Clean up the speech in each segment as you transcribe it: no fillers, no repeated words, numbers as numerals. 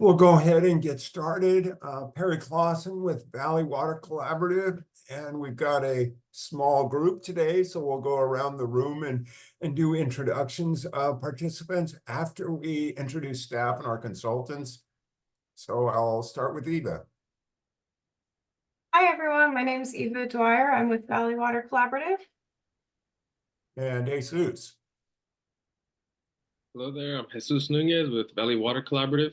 We'll go ahead and get started. Perry Clausen with Valley Water Collaborative, and we've got a small group today, so we'll go around the room and do introductions of participants after we introduce staff and our consultants. So I'll start with Eva. Hi, everyone. My name is Eva Dwyer. I'm with Valley Water Collaborative. And Jesus. Hello there, I'm Jesus Nunez with Valley Water Collaborative.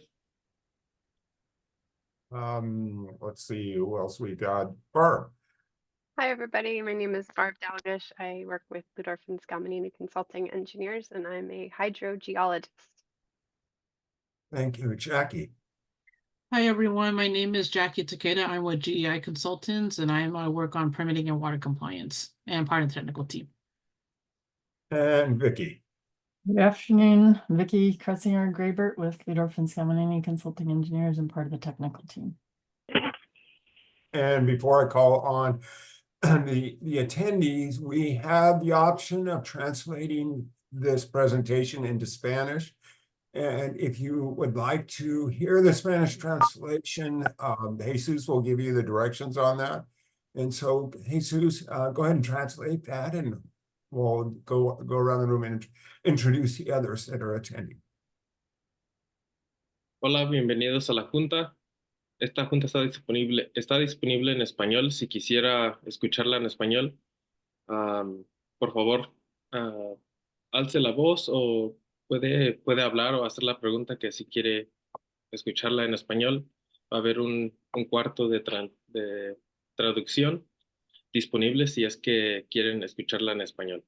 Let's see who else we got. Barb. Hi, everybody. My name is Barb Dalgish. I work with Ludorf and Scaminini Consulting Engineers, and I'm a hydrogeologist. Thank you, Jackie. Hi, everyone. My name is Jackie Takeda. I'm with GEI Consultants, and I work on permitting and water compliance and part of the technical team. And Vicky. Good afternoon, Vicky Kressinger-Graybert with Ludorf and Scaminini Consulting Engineers and part of the technical team. And before I call on the attendees, we have the option of translating this presentation into Spanish. And if you would like to hear the Spanish translation, Jesus will give you the directions on that. And so, Jesus, go ahead and translate that, and we'll go around the room and introduce the others that are attending. Hola, bienvenidos a la Junta. Esta Junta está disponible en español. Si quisiera escucharla en español, por favor, alce la voz o puede hablar o hacer la pregunta que si quiere escucharla en español. Va a haber un cuarto de traducción disponible si es que quieren escucharla en español.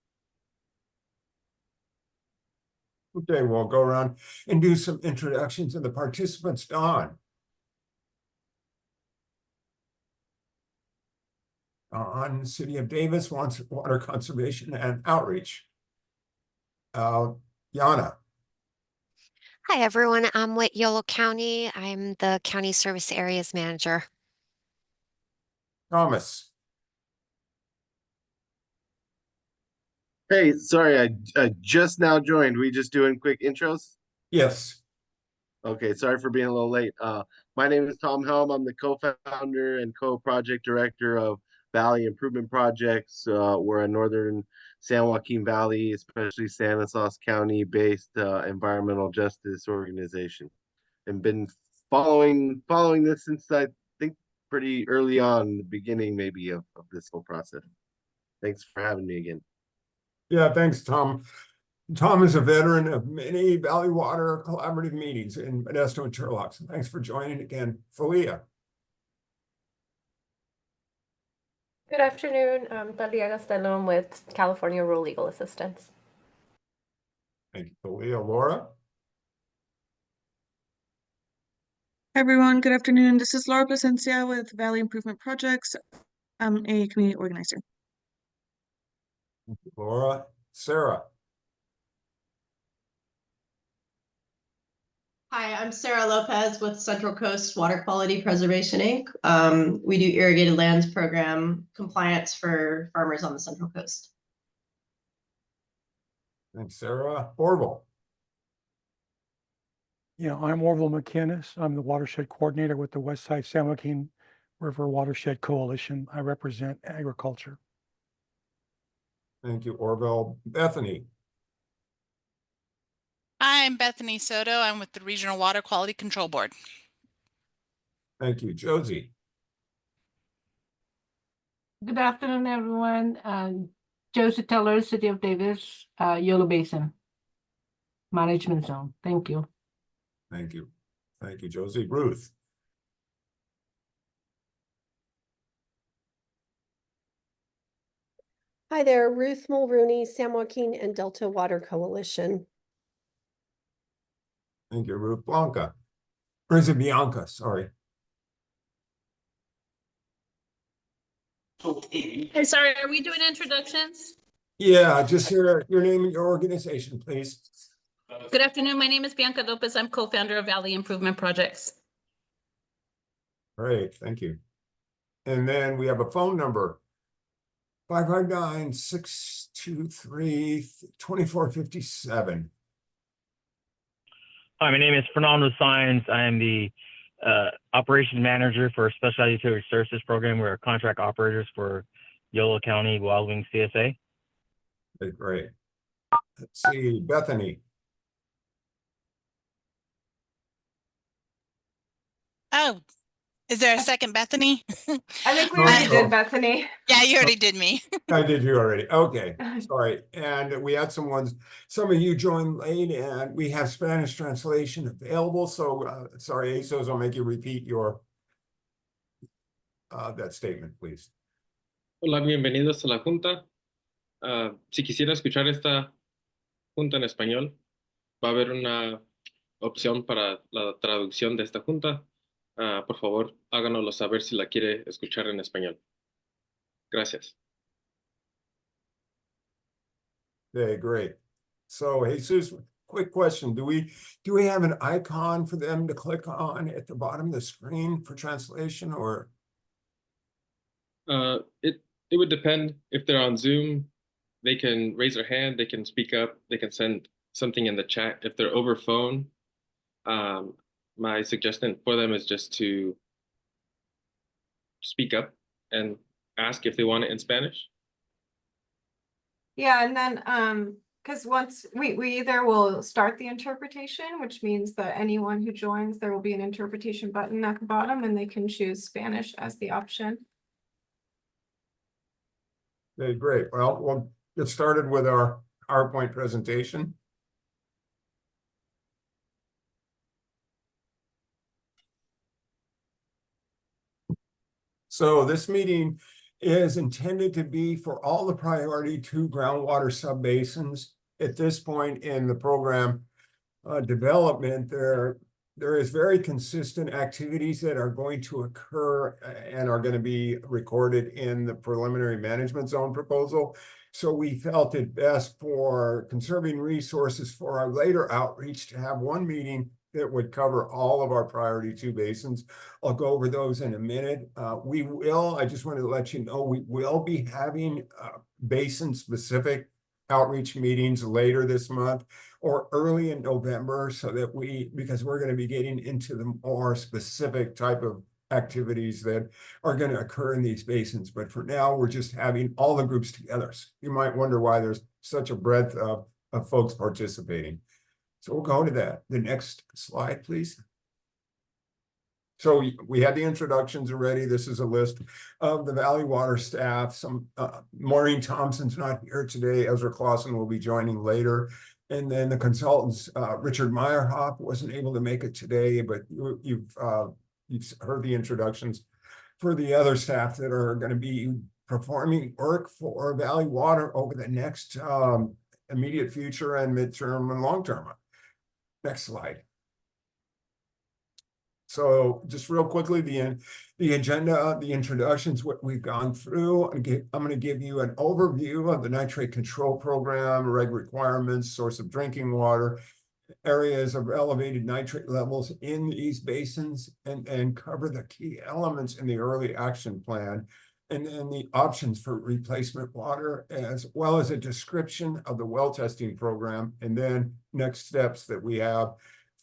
Okay, we'll go around and do some introductions of the participants. Don. On City of Davis wants water conservation and outreach. Yana. Hi, everyone. I'm with Yolo County. I'm the County Service Areas Manager. Thomas. Hey, sorry, I just now joined. We just doing quick intros? Yes. Okay, sorry for being a little late. My name is Tom Helm. I'm the co-founder and co-project director of Valley Improvement Projects. We're a northern San Joaquin Valley, especially Stanislaus County based environmental justice organization, and been following this since I think pretty early on, the beginning maybe of this whole process. Thanks for having me again. Yeah, thanks, Tom. Tom is a veteran of many Valley Water Collaborative meetings in Modesto and Turlock. So thanks for joining again. Falia. Good afternoon. I'm Talia Gastelum with California Rural Legal Assistance. Thank you, Falia. Laura. Hi, everyone. Good afternoon. This is Laura Placencia with Valley Improvement Projects. I'm a community organizer. Thank you, Laura. Sarah. Hi, I'm Sarah Lopez with Central Coast Water Quality Preservation, Inc. We do irrigated lands program compliance for farmers on the Central Coast. Thanks, Sarah. Orville. Yeah, I'm Orville McInnes. I'm the watershed coordinator with the Westside San Joaquin River Watershed Coalition. I represent agriculture. Thank you, Orville. Bethany. I'm Bethany Soto. I'm with the Regional Water Quality Control Board. Thank you, Josie. Good afternoon, everyone. Josie Teller, City of Davis, Yolo Basin Management Zone. Thank you. Thank you. Thank you, Josie. Ruth. Hi there, Ruth Mulrooney, San Joaquin and Delta Water Coalition. Thank you, Ruth. Blanca. Or is it Bianca? Sorry. Hey, sorry, are we doing introductions? Yeah, just your name and your organization, please. Good afternoon. My name is Bianca Lopez. I'm co-founder of Valley Improvement Projects. Great, thank you. And then we have a phone number, 559-623-2457. Hi, my name is Fernando Sines. I am the operations manager for Specialized Utility Services Program. We're contract operators for Yolo County Wild Wing CSA. Okay, great. Let's see, Bethany. Oh, is there a second Bethany? I think we No, already no. did Bethany. Yeah, you already did me. I did you already. Okay, sorry. And we had some of you joined late, and we have Spanish translation available. So sorry, ASOS, I'll make you repeat your that statement, please. Hola, bienvenidos a la junta. Si quisiera escuchar esta junta en español, va a haber una opción para la traducción de esta junta. Por favor, háganoslo saber si la quiere escuchar en español. Gracias. Okay, great. So Jesus, quick question. Do we have an icon for them to click on at the bottom of the screen for translation, or? It would depend. If they're on Zoom, they can raise their hand, they can speak up, they can send something in the chat. If they're over phone, my suggestion for them is just to speak up and ask if they want it in Spanish. Yeah, and then because once we either will start the interpretation, which means that anyone who joins, there will be an interpretation button at the bottom and they can choose Spanish as the option. Okay, great. Well, we'll get started with our PowerPoint presentation. So this meeting is intended to be for all the priority 2 groundwater subbasins. At this point in the program development, there is very consistent activities that are going to occur and are going to be recorded in the preliminary management zone proposal. So we felt it best for conserving resources for our later outreach to have one meeting that would cover all of our priority 2 basins. I'll go over those in a minute. I just wanted to let you know, we will be having basin-specific outreach meetings later this month or early in November, so that because we're going to be getting into the more specific type of activities that are going to occur in these basins. But for now, we're just having all the groups together. So you might wonder why there's such a breadth of folks participating. So we'll go to that. The next slide, please. So we had the introductions already. This is a list of the Valley Water staff. Maureen Thompson's not here today. Ezra Clausen will be joining later. And then the consultants, Richard Meyerhoff wasn't able to make it today, but you've heard the introductions for the other staff that are going to be performing work for Valley Water over the next immediate future and midterm and long term. Next slide. So just real quickly, the agenda, the introductions, what we've gone through. I'm going to give you an overview of the nitrate control program, reg requirements, source of drinking water, areas of elevated nitrate levels in these basins, and cover the key elements in the early action plan, and then the options for replacement water, as well as a description of the well testing program, and then next steps that we have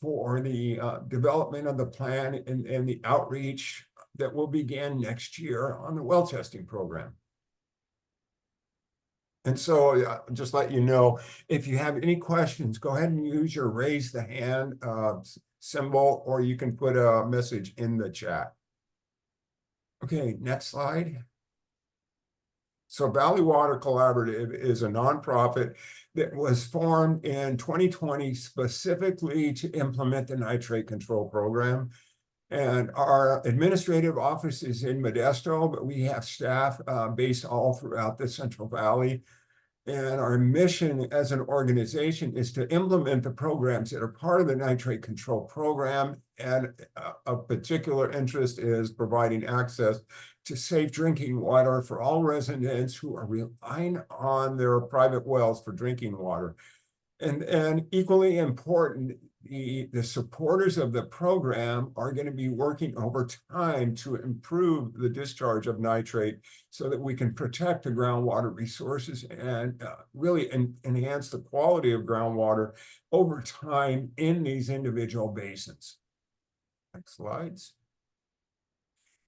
for the development of the plan and the outreach that will begin next year on the well testing program. And so just let you know, if you have any questions, go ahead and use your raise the hand symbol, or you can put a message in the chat. Okay, next slide. So Valley Water Collaborative is a nonprofit that was formed in 2020 specifically to implement the nitrate control program. And our administrative office is in Modesto, but we have staff based all throughout the Central Valley. And our mission as an organization is to implement the programs that are part of the nitrate control program. And of particular interest is providing access to safe drinking water for all residents who are relying on their private wells for drinking water. And equally important, the supporters of the program are going to be working over time to improve the discharge of nitrate so that we can protect the groundwater resources and really enhance the quality of groundwater over time in these individual basins. Next slides.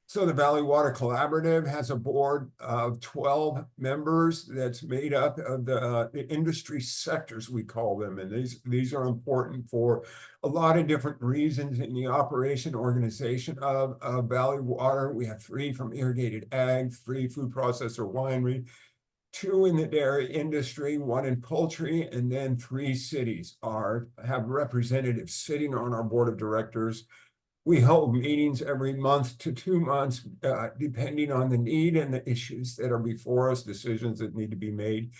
So the Valley Water Collaborative has a board of 12 members that's made up of the industry sectors, we call them. And these are important for a lot of different reasons in the operation organization of Valley Water. We have 3 from irrigated ag, 3 food processor winery, 2 in the dairy industry, 1 in poultry, and then 3 cities have representatives sitting on our board of directors. We hold meetings every month to 2 months, depending on the need and the issues that are before us, decisions that need to be made.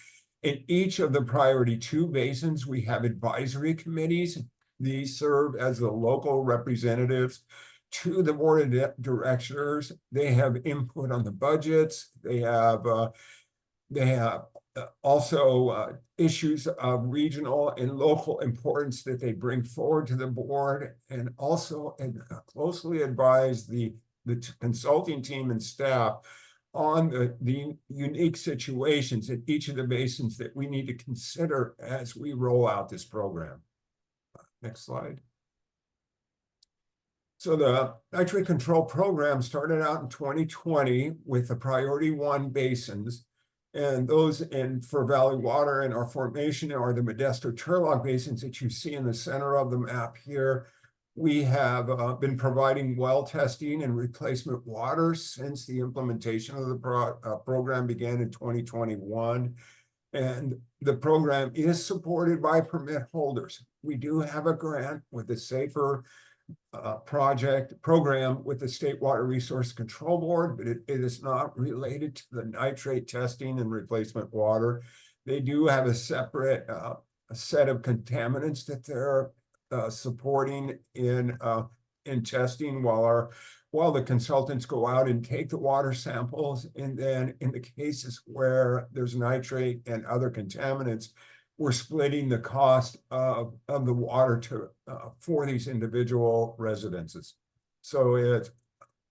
In each of the priority 2 basins, we have advisory committees. These serve as the local representatives to the board of directors. They have input on the budgets. They have also issues of regional and local importance that they bring forward to the board, and also closely advise the consulting team and staff on the unique situations in each of the basins that we need to consider as we roll out this program. Next slide. So the nitrate control program started out in 2020 with the priority 1 basins. And those for Valley Water and our formation are the Modesto Turlock basins that you see in the center of the map here. We have been providing well testing and replacement water since the implementation of the program began in 2021. And the program is supported by permit holders. We do have a grant with the Safer program with the State Water Resource Control Board, but it is not related to the nitrate testing and replacement water. They do have a separate set of contaminants that they're supporting in testing while the consultants go out and take the water samples. And then in the cases where there's nitrate and other contaminants, we're splitting the cost of the water for these individual residences. So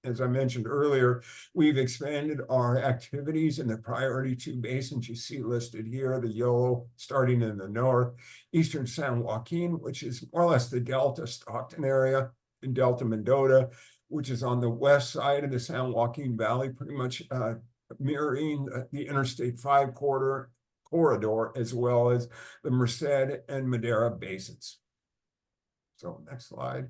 as I mentioned earlier, we've expanded our activities in the priority 2 basins you see listed here, the yellow starting in the north, eastern San Joaquin, which is more or less the Delta Stockton area, and Delta Mendota, which is on the west side of the San Joaquin Valley, pretty much mirroring the Interstate 5 corridor, as well as the Merced and Madera basins. So next slide.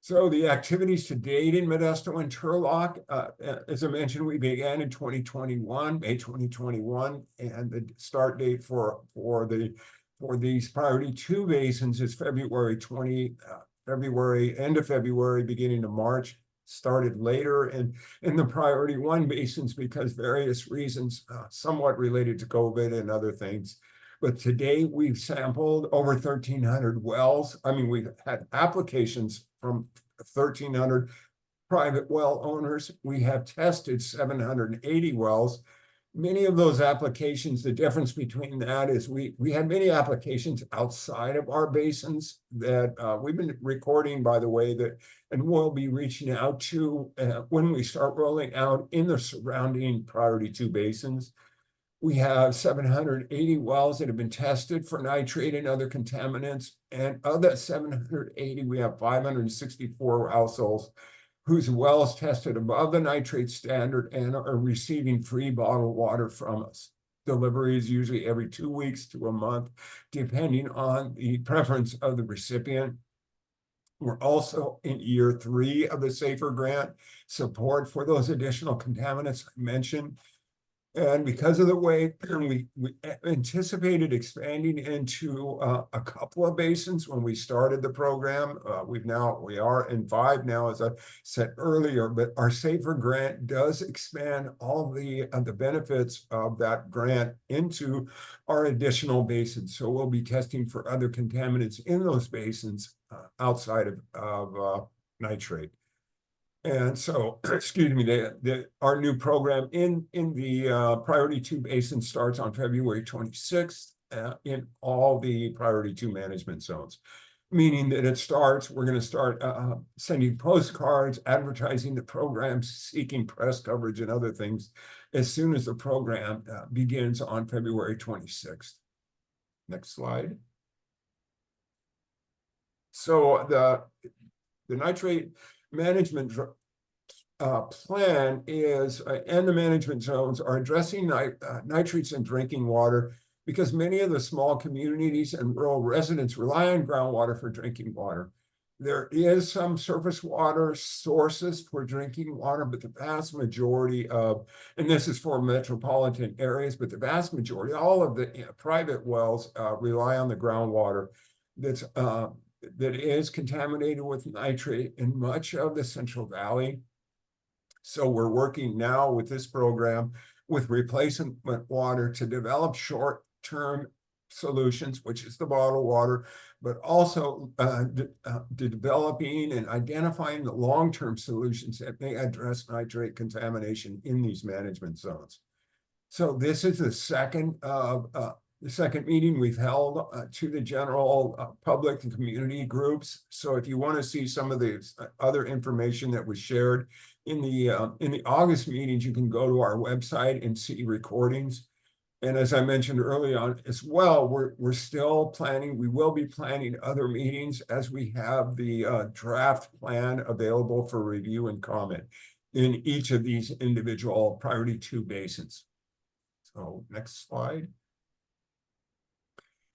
So the activities to date in Modesto and Turlock, as I mentioned, we began in 2021, May 2021, and the start date for these priority 2 basins is end of February, beginning of March. Started later in the priority 1 basins because various reasons, somewhat related to COVID and other things. But today we've sampled over 1,300 wells. I mean, we've had applications from 1,300 private well owners. We have tested 780 wells. Many of those applications, the difference between that is we had many applications outside of our basins that we've been recording, by the way, and we'll be reaching out to when we start rolling out in the surrounding priority 2 basins. We have 780 wells that have been tested for nitrate and other contaminants. And of that 780, we have 564 households whose wells tested above the nitrate standard and are receiving free bottled water from us. Delivery is usually every 2 weeks to a month, depending on the preference of the recipient. We're also in year 3 of the Safer grant, support for those additional contaminants I mentioned. And because of the way we anticipated expanding into a couple of basins when we started the program, we are in 5 now, as I said earlier. But our Safer grant does expand all the benefits of that grant into our additional basins. So we'll be testing for other contaminants in those basins outside of nitrate. And so, excuse me, our new program in the priority 2 basin starts on February 26th. in all the priority 2 management zones. Meaning that we're going to start sending postcards, advertising the programs, seeking press coverage and other things as soon as the program begins on February 26th. Next slide. So the nitrate management plan is, and the management zones are addressing nitrates in drinking water, because many of the small communities and rural residents rely on groundwater for drinking water. There is some surface water sources for drinking water, but the vast majority of, and this is for metropolitan areas, but the vast majority, all of the private wells rely on the groundwater that is contaminated with nitrate in much of the Central Valley. So we're working now with this program with replacement water to develop short-term solutions, which is the bottled water, but also developing and identifying the long-term solutions that may address nitrate contamination in these management zones. So this is the second meeting we've held to the general public and community groups. So if you want to see some of the other information that was shared in the August meetings, you can go to our website and see recordings. And as I mentioned early on as well, we're still planning, we will be planning other meetings as we have the draft plan available for review and comment in each of these individual priority 2 basins. So next slide.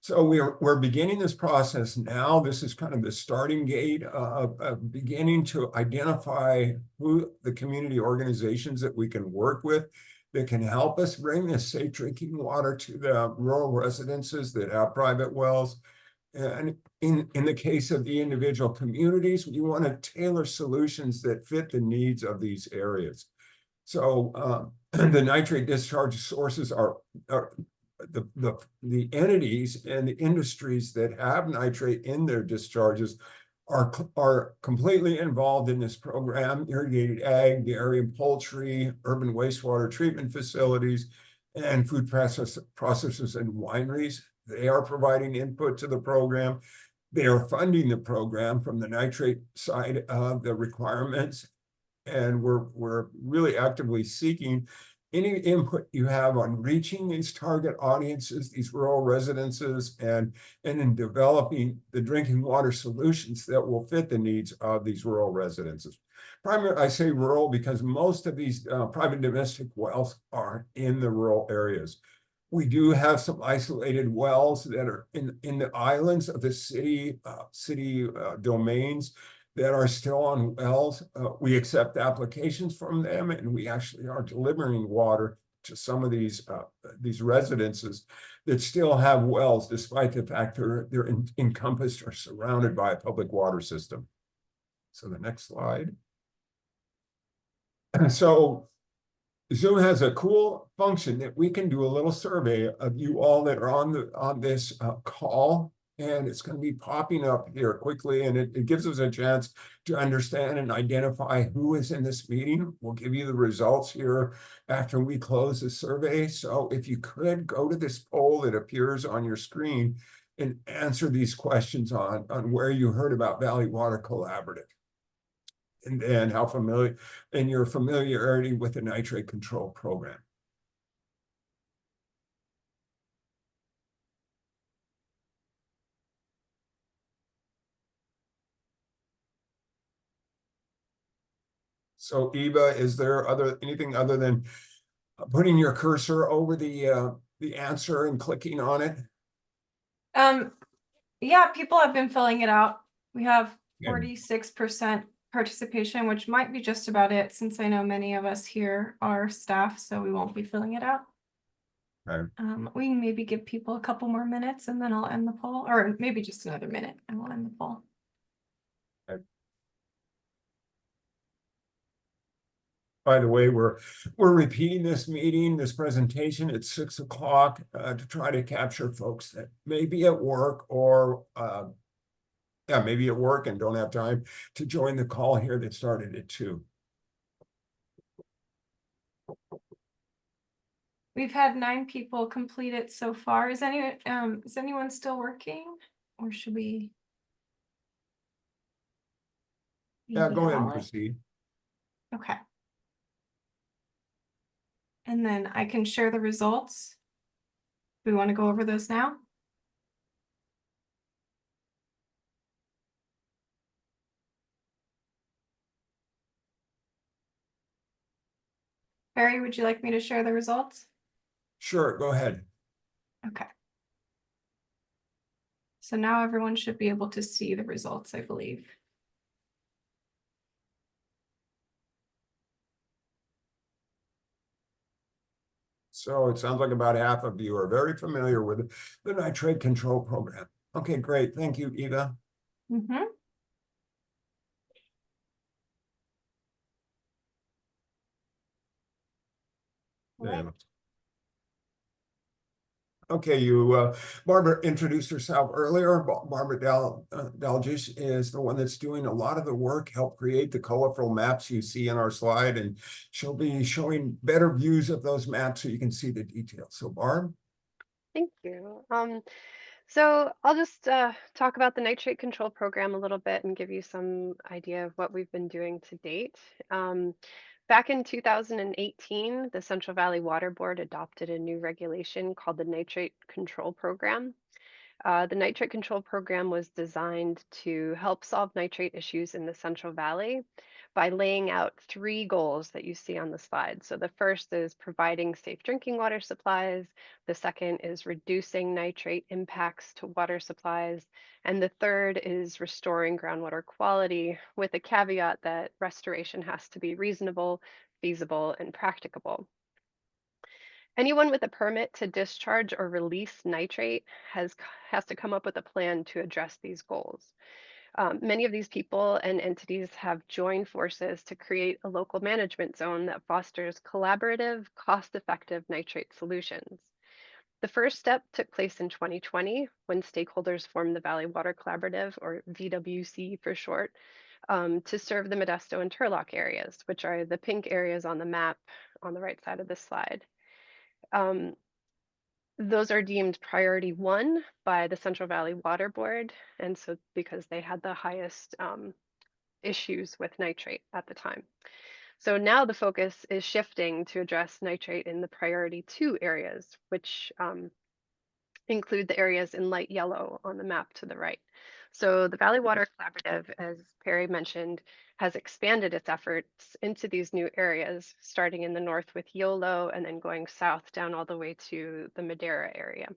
So we're beginning this process now. This is kind of the starting gate of beginning to identify who the community organizations that we can work with that can help us bring this safe drinking water to the rural residences that have private wells. And in the case of the individual communities, we want to tailor solutions that fit the needs of these areas. So the nitrate discharge sources are the entities and the industries that have nitrate in their discharges are completely involved in this program: irrigated ag, dairy and poultry, urban wastewater treatment facilities, and food processors and wineries. They are providing input to the program. They are funding the program from the nitrate side of the requirements. And we're really actively seeking any input you have on reaching these target audiences, these rural residences, and in developing the drinking water solutions that will fit the needs of these rural residences. I say rural because most of these private domestic wells are in the rural areas. We do have some isolated wells that are in the islands of the city domains that are still on wells. We accept applications from them, and we actually are delivering water to some of these residences that still have wells, despite the fact they're encompassed or surrounded by a public water system. So the next slide. So Zoom has a cool function that we can do a little survey of you all that are on this call. And it's going to be popping up here quickly, and it gives us a chance to understand and identify who is in this meeting. We'll give you the results here after we close the survey. So if you could go to this poll that appears on your screen and answer these questions on where you heard about Valley Water Collaborative, and then how familiar and your familiarity with the nitrate control program. So Eva, is there anything other than putting your cursor over the answer and clicking on it? Yeah, people have been filling it out. We have 46% participation, which might be just about it, since I know many of us here are staff, so we won't be filling it out. Okay. We can maybe give people a couple more minutes and then I'll end the poll, or maybe just another minute and we'll end the poll. Okay. By the way, we're repeating this presentation at 6 o'clock to try to capture folks that may be at work or maybe at work and don't have time to join the call here that started at 2. We've had 9 people complete it so far. Is anyone still working, or should we? Yeah, maybe go ahead and call it? proceed. Okay. And then I can share the results. We want to go over those now? Barry, would you like me to share the results? Sure, go ahead. Okay. So now everyone should be able to see the results, I believe. So it sounds like about half of you are very familiar with the nitrate control program. Okay, great. Thank you, Eva. Mm-hmm. Right. Okay, Barbara introduced herself earlier. Barbara Dalgish is the one that's doing a lot of the work, help create the colorful maps you see in our slide, and she'll be showing better views of those maps so you can see the details. So Barb? Thank you. So I'll just talk about the nitrate control program a little bit and give you some idea of what we've been doing to date. Back in 2018, the Central Valley Water Board adopted a new regulation called the Nitrate Control Program. The nitrate control program was designed to help solve nitrate issues in the Central Valley by laying out 3 goals that you see on the slide. So the first is providing safe drinking water supplies. The second is reducing nitrate impacts to water supplies. And the third is restoring groundwater quality, with a caveat that restoration has to be reasonable, feasible, and practicable. Anyone with a permit to discharge or release nitrate has to come up with a plan to address these goals. Many of these people and entities have joined forces to create a local management zone that fosters collaborative, cost-effective nitrate solutions. The first step took place in 2020 when stakeholders formed the Valley Water Collaborative, or VWC for short, to serve the Modesto and Turlock areas, which are the pink areas on the map on the right side of this slide. Those are deemed priority 1 by the Central Valley Water Board, and so because they had the highest issues with nitrate at the time. So now the focus is shifting to address nitrate in the priority 2 areas, which include the areas in light yellow on the map to the right. So the Valley Water Collaborative, as Perry mentioned, has expanded its efforts into these new areas, starting in the north with Yolo and then going south down all the way to the Madera area.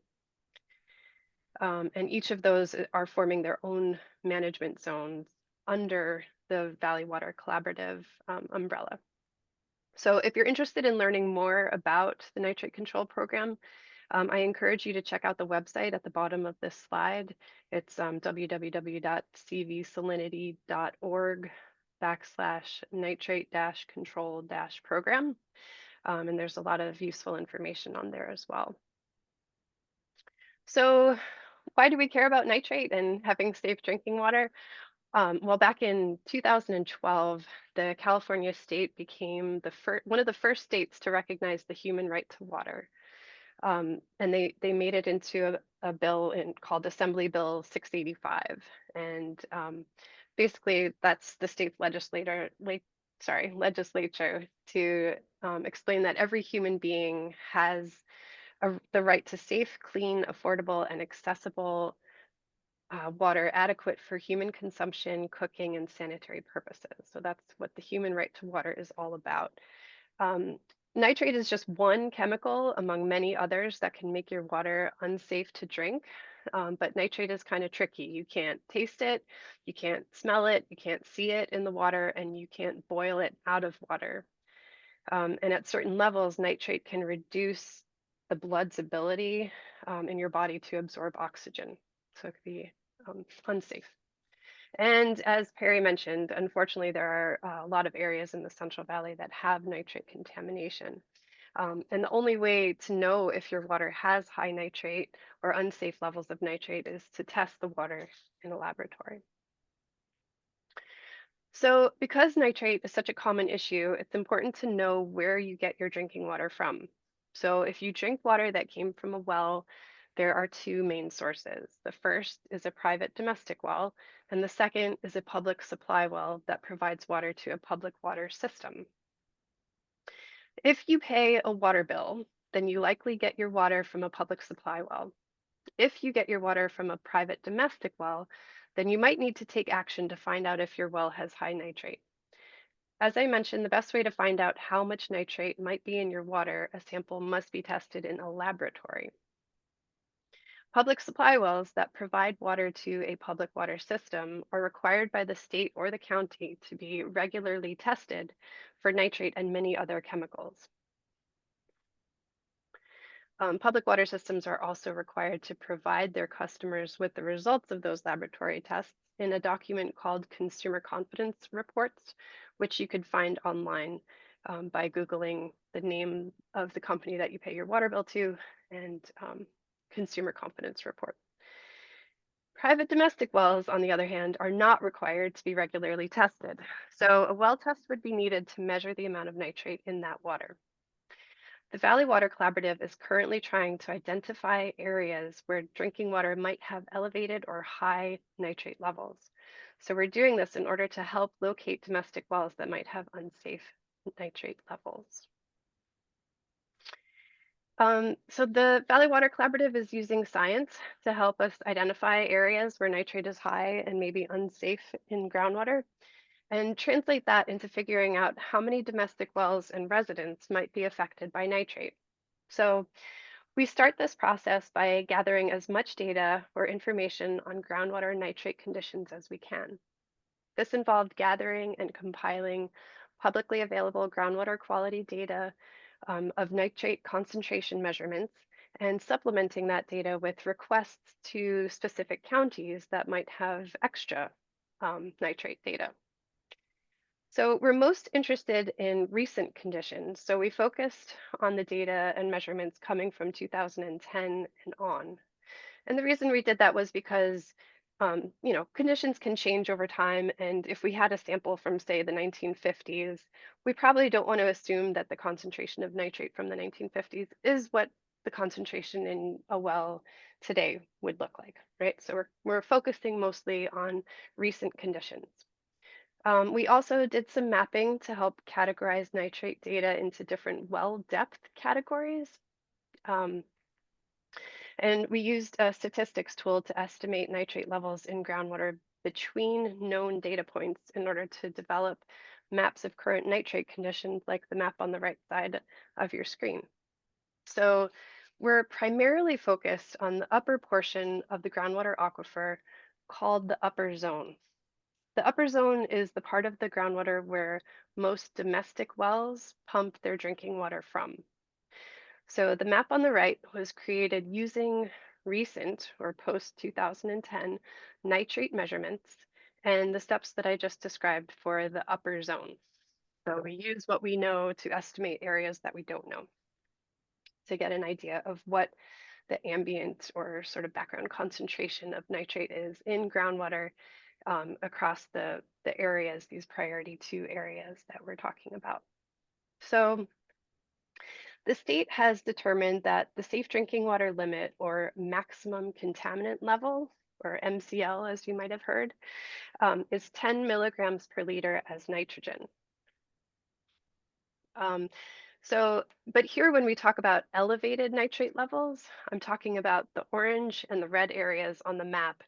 And each of those are forming their own management zones under the Valley Water Collaborative umbrella. So if you're interested in learning more about the nitrate control program, I encourage you to check out the website at the bottom of this slide. It's www.cvsalinity.org/nitrate-control-program. And there's a lot of useful information on there as well. So why do we care about nitrate and having safe drinking water? Well, back in 2012, the California state became one of the first states to recognize the human right to water. And they made it into a bill called Assembly Bill 685. And basically, that's the state's legislature to explain that every human being has the right to safe, clean, affordable, and accessible water adequate for human consumption, cooking, and sanitary purposes. So that's what the human right to water is all about. Nitrate is just one chemical among many others that can make your water unsafe to drink. But nitrate is kind of tricky. You can't taste it, you can't smell it, you can't see it in the water, and you can't boil it out of water. And at certain levels, nitrate can reduce the blood's ability in your body to absorb oxygen. So it could be unsafe. And as Perry mentioned, unfortunately, there are a lot of areas in the Central Valley that have nitrate contamination. And the only way to know if your water has high nitrate or unsafe levels of nitrate is to test the water in a laboratory. So because nitrate is such a common issue, it's important to know where you get your drinking water from. So if you drink water that came from a well, there are two main sources. The first is a private domestic well, and the second is a public supply well that provides water to a public water system. If you pay a water bill, then you likely get your water from a public supply well. If you get your water from a private domestic well, then you might need to take action to find out if your well has high nitrate. As I mentioned, the best way to find out how much nitrate might be in your water, a sample must be tested in a laboratory. Public supply wells that provide water to a public water system are required by the state or the county to be regularly tested for nitrate and many other chemicals. Public water systems are also required to provide their customers with the results of those laboratory tests in a document called Consumer Confidence Reports, which you could find online by Googling the name of the company that you pay your water bill to and Consumer Confidence Report. Private domestic wells, on the other hand, are not required to be regularly tested. So a well test would be needed to measure the amount of nitrate in that water. The Valley Water Collaborative is currently trying to identify areas where drinking water might have elevated or high nitrate levels. So we're doing this in order to help locate domestic wells that might have unsafe nitrate levels. So the Valley Water Collaborative is using science to help us identify areas where nitrate is high and maybe unsafe in groundwater, and translate that into figuring out how many domestic wells and residents might be affected by nitrate. So we start this process by gathering as much data or information on groundwater nitrate conditions as we can. This involved gathering and compiling publicly available groundwater quality data of nitrate concentration measurements and supplementing that data with requests to specific counties that might have extra nitrate data. So we're most interested in recent conditions. So we focused on the data and measurements coming from 2010 and on. And the reason we did that was because, conditions can change over time. And if we had a sample from, say, the 1950s, we probably don't want to assume that the concentration of nitrate from the 1950s is what the concentration in a well today would look like, right? So we're focusing mostly on recent conditions. We also did some mapping to help categorize nitrate data into different well depth categories. And we used a statistics tool to estimate nitrate levels in groundwater between known data points in order to develop maps of current nitrate conditions like the map on the right side of your screen. So we're primarily focused on the upper portion of the groundwater aquifer called the upper zone. The upper zone is the part of the groundwater where most domestic wells pump their drinking water from. So the map on the right was created using recent or post 2010 nitrate measurements and the steps that I just described for the upper zone. So we use what we know to estimate areas that we don't know to get an idea of what the ambient or sort of background concentration of nitrate is in groundwater across the areas, these priority 2 areas that we're talking about. So the state has determined that the safe drinking water limit or maximum contaminant level, or MCL, as you might have heard, is 10 milligrams per liter as nitrogen. But here when we talk about elevated nitrate levels, I'm talking about the orange and the red areas on the map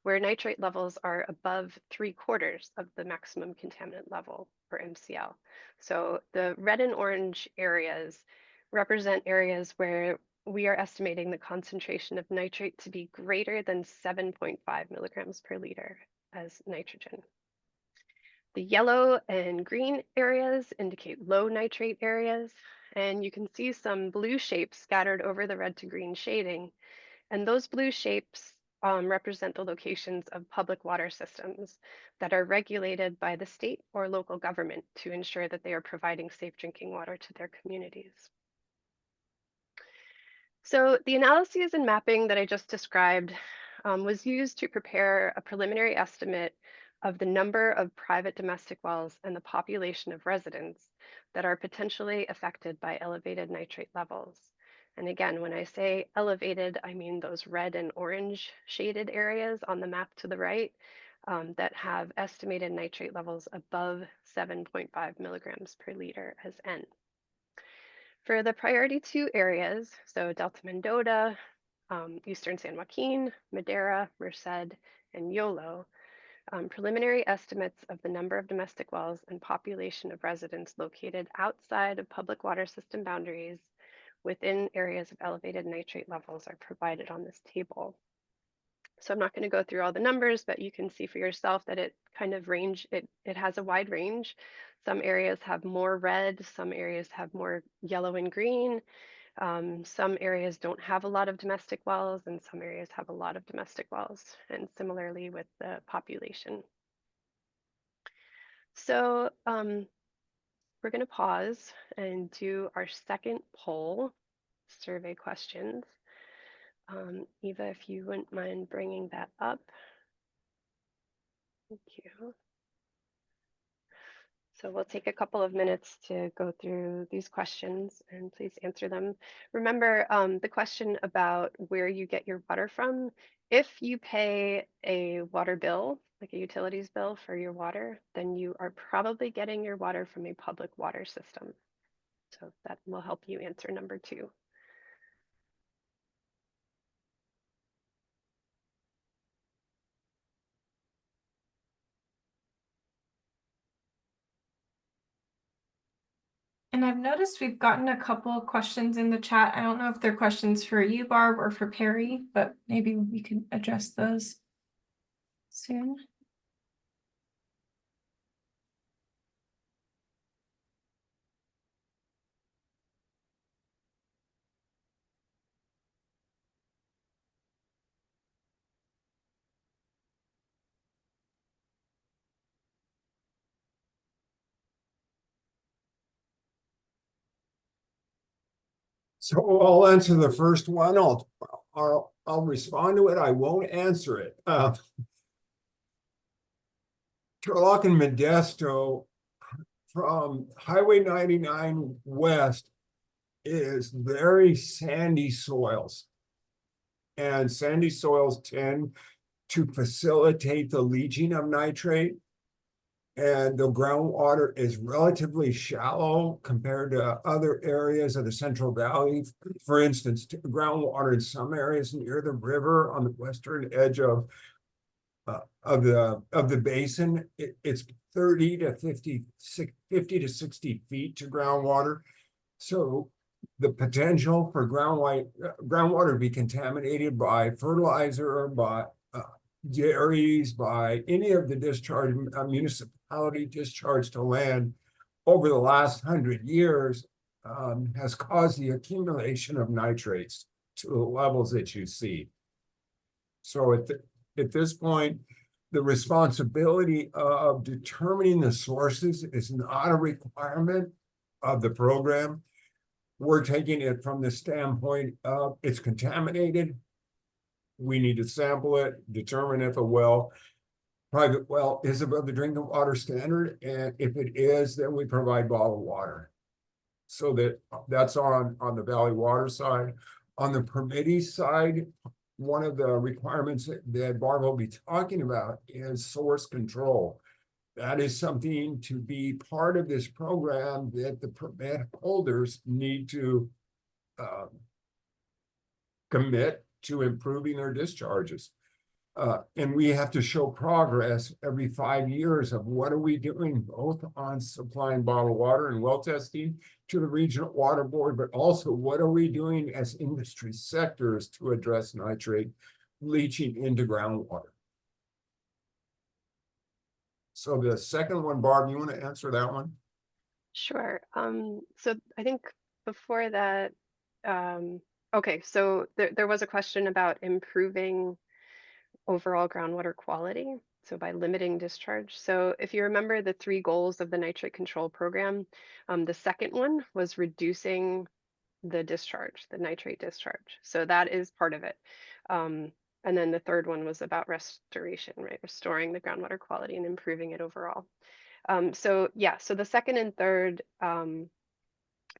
where nitrate levels are above 3/4 of the maximum contaminant level, or MCL. So the red and orange areas represent areas where we are estimating the concentration of nitrate to be greater than 7.5 milligrams per liter as nitrogen. The yellow and green areas indicate low nitrate areas, and you can see some blue shapes scattered over the red to green shading. And those blue shapes represent the locations of public water systems that are regulated by the state or local government to ensure that they are providing safe drinking water to their communities. So the analyses and mapping that I just described was used to prepare a preliminary estimate of the number of private domestic wells and the population of residents that are potentially affected by elevated nitrate levels. And again, when I say elevated, I mean those red and orange shaded areas on the map to the right that have estimated nitrate levels above 7.5 milligrams per liter as N. For the priority 2 areas, so Delta Mendota, Eastern San Joaquin, Madera, Merced, and Yolo, preliminary estimates of the number of domestic wells and population of residents located outside of public water system boundaries within areas of elevated nitrate levels are provided on this table. So I'm not going to go through all the numbers, but you can see for yourself that it kind of it has a wide range. Some areas have more red, some areas have more yellow and green. Some areas don't have a lot of domestic wells, and some areas have a lot of domestic wells, and similarly with the population. So we're going to pause and do our second poll, survey questions. Eva, if you wouldn't mind bringing that up. Thank you. So we'll take a couple of minutes to go through these questions and please answer them. Remember the question about where you get your water from. If you pay a water bill, like a utilities bill for your water, then you are probably getting your water from a public water system. So that will help you answer number 2. And I've noticed we've gotten a couple of questions in the chat. I don't know if they're questions for you, Barb, or for Perry, but maybe we can address those soon. So I'll answer the first one. I'll respond to it. I won't answer it. Turlock and Modesto from Highway 99 west is very sandy soils. And sandy soils tend to facilitate the leaching of nitrate. And the groundwater is relatively shallow compared to other areas of the Central Valley. For instance, groundwater in some areas near the river on the western edge of the basin, it's 30 to 50 to 60 feet to groundwater. So the potential for groundwater to be contaminated by fertilizer, by dairies, by any of the discharge, municipality discharge to land over the last 100 years has caused the accumulation of nitrates to the levels that you see. So at this point, the responsibility of determining the sources is not a requirement of the program. We're taking it from the standpoint of it's contaminated. We need to sample it, determine if a private well is above the drinking water standard. And if it is, then we provide bottled water. So that's on the Valley Water side. On the permittee side, one of the requirements that Barb will be talking about is source control. That is something to be part of this program that the permit holders need to commit to improving their discharges. And we have to show progress every 5 years of what are we doing both on supplying bottled water and well testing to the regional water board, but also what are we doing as industry sectors to address nitrate leaching into groundwater. So the second one, Barb, you want to answer that one? Sure. So I think before that, okay, so there was a question about improving overall groundwater quality, so by limiting discharge. So if you remember the 3 goals of the nitrate control program, the second one was reducing the discharge, the nitrate discharge. So that is part of it. And then the third one was about restoration, right? Restoring the groundwater quality and improving it overall. So yeah, so the second and third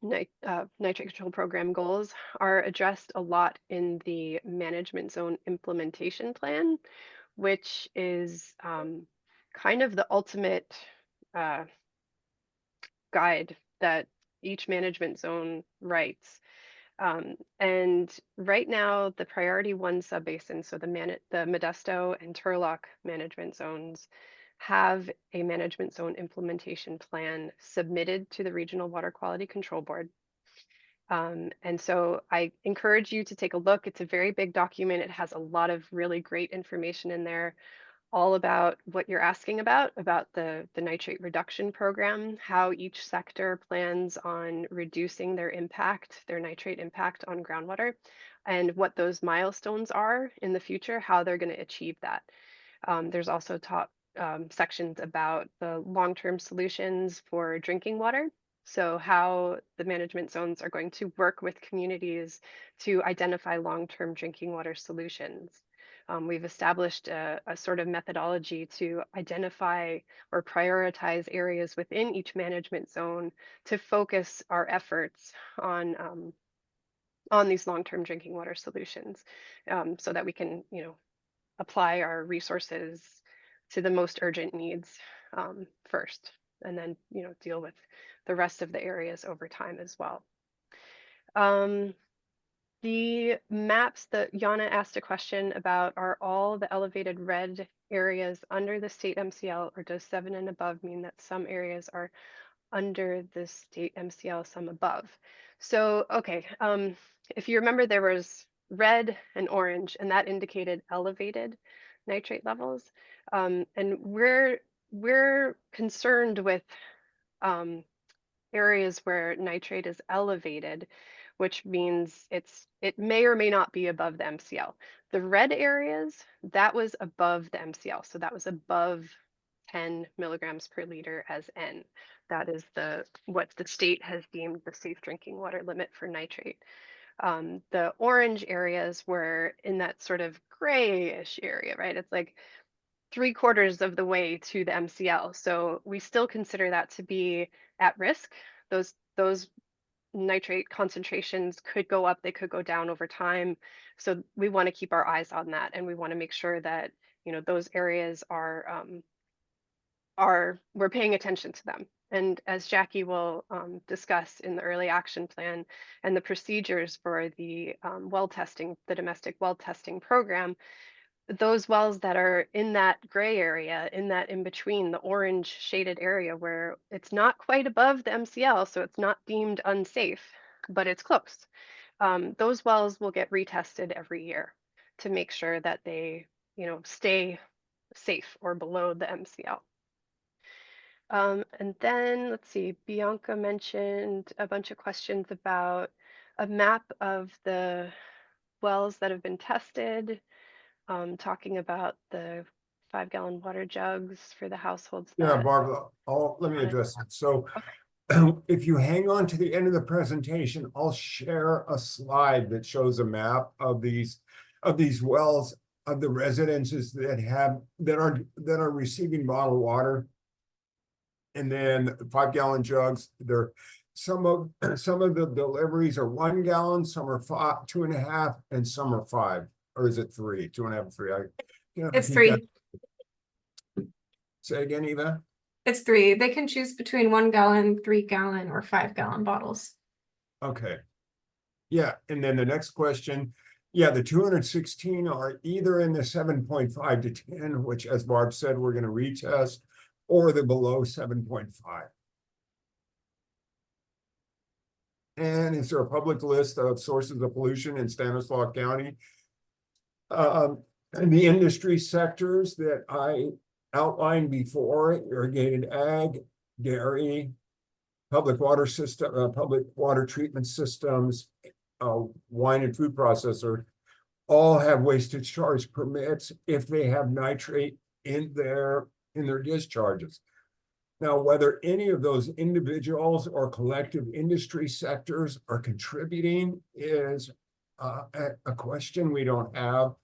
nitrate control program goals are addressed a lot in the management zone implementation plan, which is kind of the ultimate guide that each management zone writes. And right now, the priority 1 subbasin, so the Modesto and Turlock management zones, have a management zone implementation plan submitted to the Regional Water Quality Control Board. And so I encourage you to take a look. It's a very big document. It has a lot of really great information in there, all about what you're asking about the nitrate reduction program, how each sector plans on reducing their impact, their nitrate impact on groundwater, and what those milestones are in the future, how they're going to achieve that. There's also sections about the long-term solutions for drinking water. So how the management zones are going to work with communities to identify long-term drinking water solutions. We've established a sort of methodology to identify or prioritize areas within each management zone to focus our efforts on these long-term drinking water solutions, so that we can, apply our resources to the most urgent needs first, and then, deal with the rest of the areas over time as well. The maps that Yana asked a question about, are all the elevated red areas under the state MCL, or does 7 and above mean that some areas are under the state MCL, some above? So, okay, if you remember, there was red and orange, and that indicated elevated nitrate levels. And we're concerned with areas where nitrate is elevated, which means it may or may not be above the MCL. The red areas, that was above the MCL. So that was above 10 milligrams per liter as N. That is what the state has deemed the safe drinking water limit for nitrate. The orange areas were in that sort of grayish area, right? It's like 3/4 of the way to the MCL. So we still consider that to be at risk. Those nitrate concentrations could go up, they could go down over time. So we want to keep our eyes on that, and we want to make sure that, those areas we're paying attention to them. And as Jackie will discuss in the early action plan and the procedures for the well testing, the domestic well testing program, those wells that are in that gray area, in that in between, the orange shaded area where it's not quite above the MCL, so it's not deemed unsafe, but it's close. Those wells will get retested every year to make sure that they, stay safe or below the MCL. And then let's see, Bianca mentioned a bunch of questions about a map of the wells that have been tested, talking about the 5-gallon water jugs for the households. Yeah, Barbara, let me address that. So if you hang on to the end of the presentation, I'll share a slide that shows a map of these wells, of the residences that are receiving bottled water. And then 5-gallon jugs. Some of the deliveries are 1 gallon, some are 5, 2.5, and some are 5. Or is it 3? 2.5, 3. It's 3. Say again, Eva? It's 3. They can choose between 1 gallon, 3 gallon, or 5-gallon bottles. Okay. Yeah, and then the next question. Yeah, the 216 are either in the 7.5 to 10, which, as Barb said, we're going to retest, or the below 7.5. And is there a public list of sources of pollution in Stanislaus County? And the industry sectors that I outlined before: irrigated ag, dairy, public water system, public water treatment systems, wine and food processor, all have waste discharge permits if they have nitrate in their discharges. Now, whether any of those individuals or collective industry sectors are contributing is a question we don't have.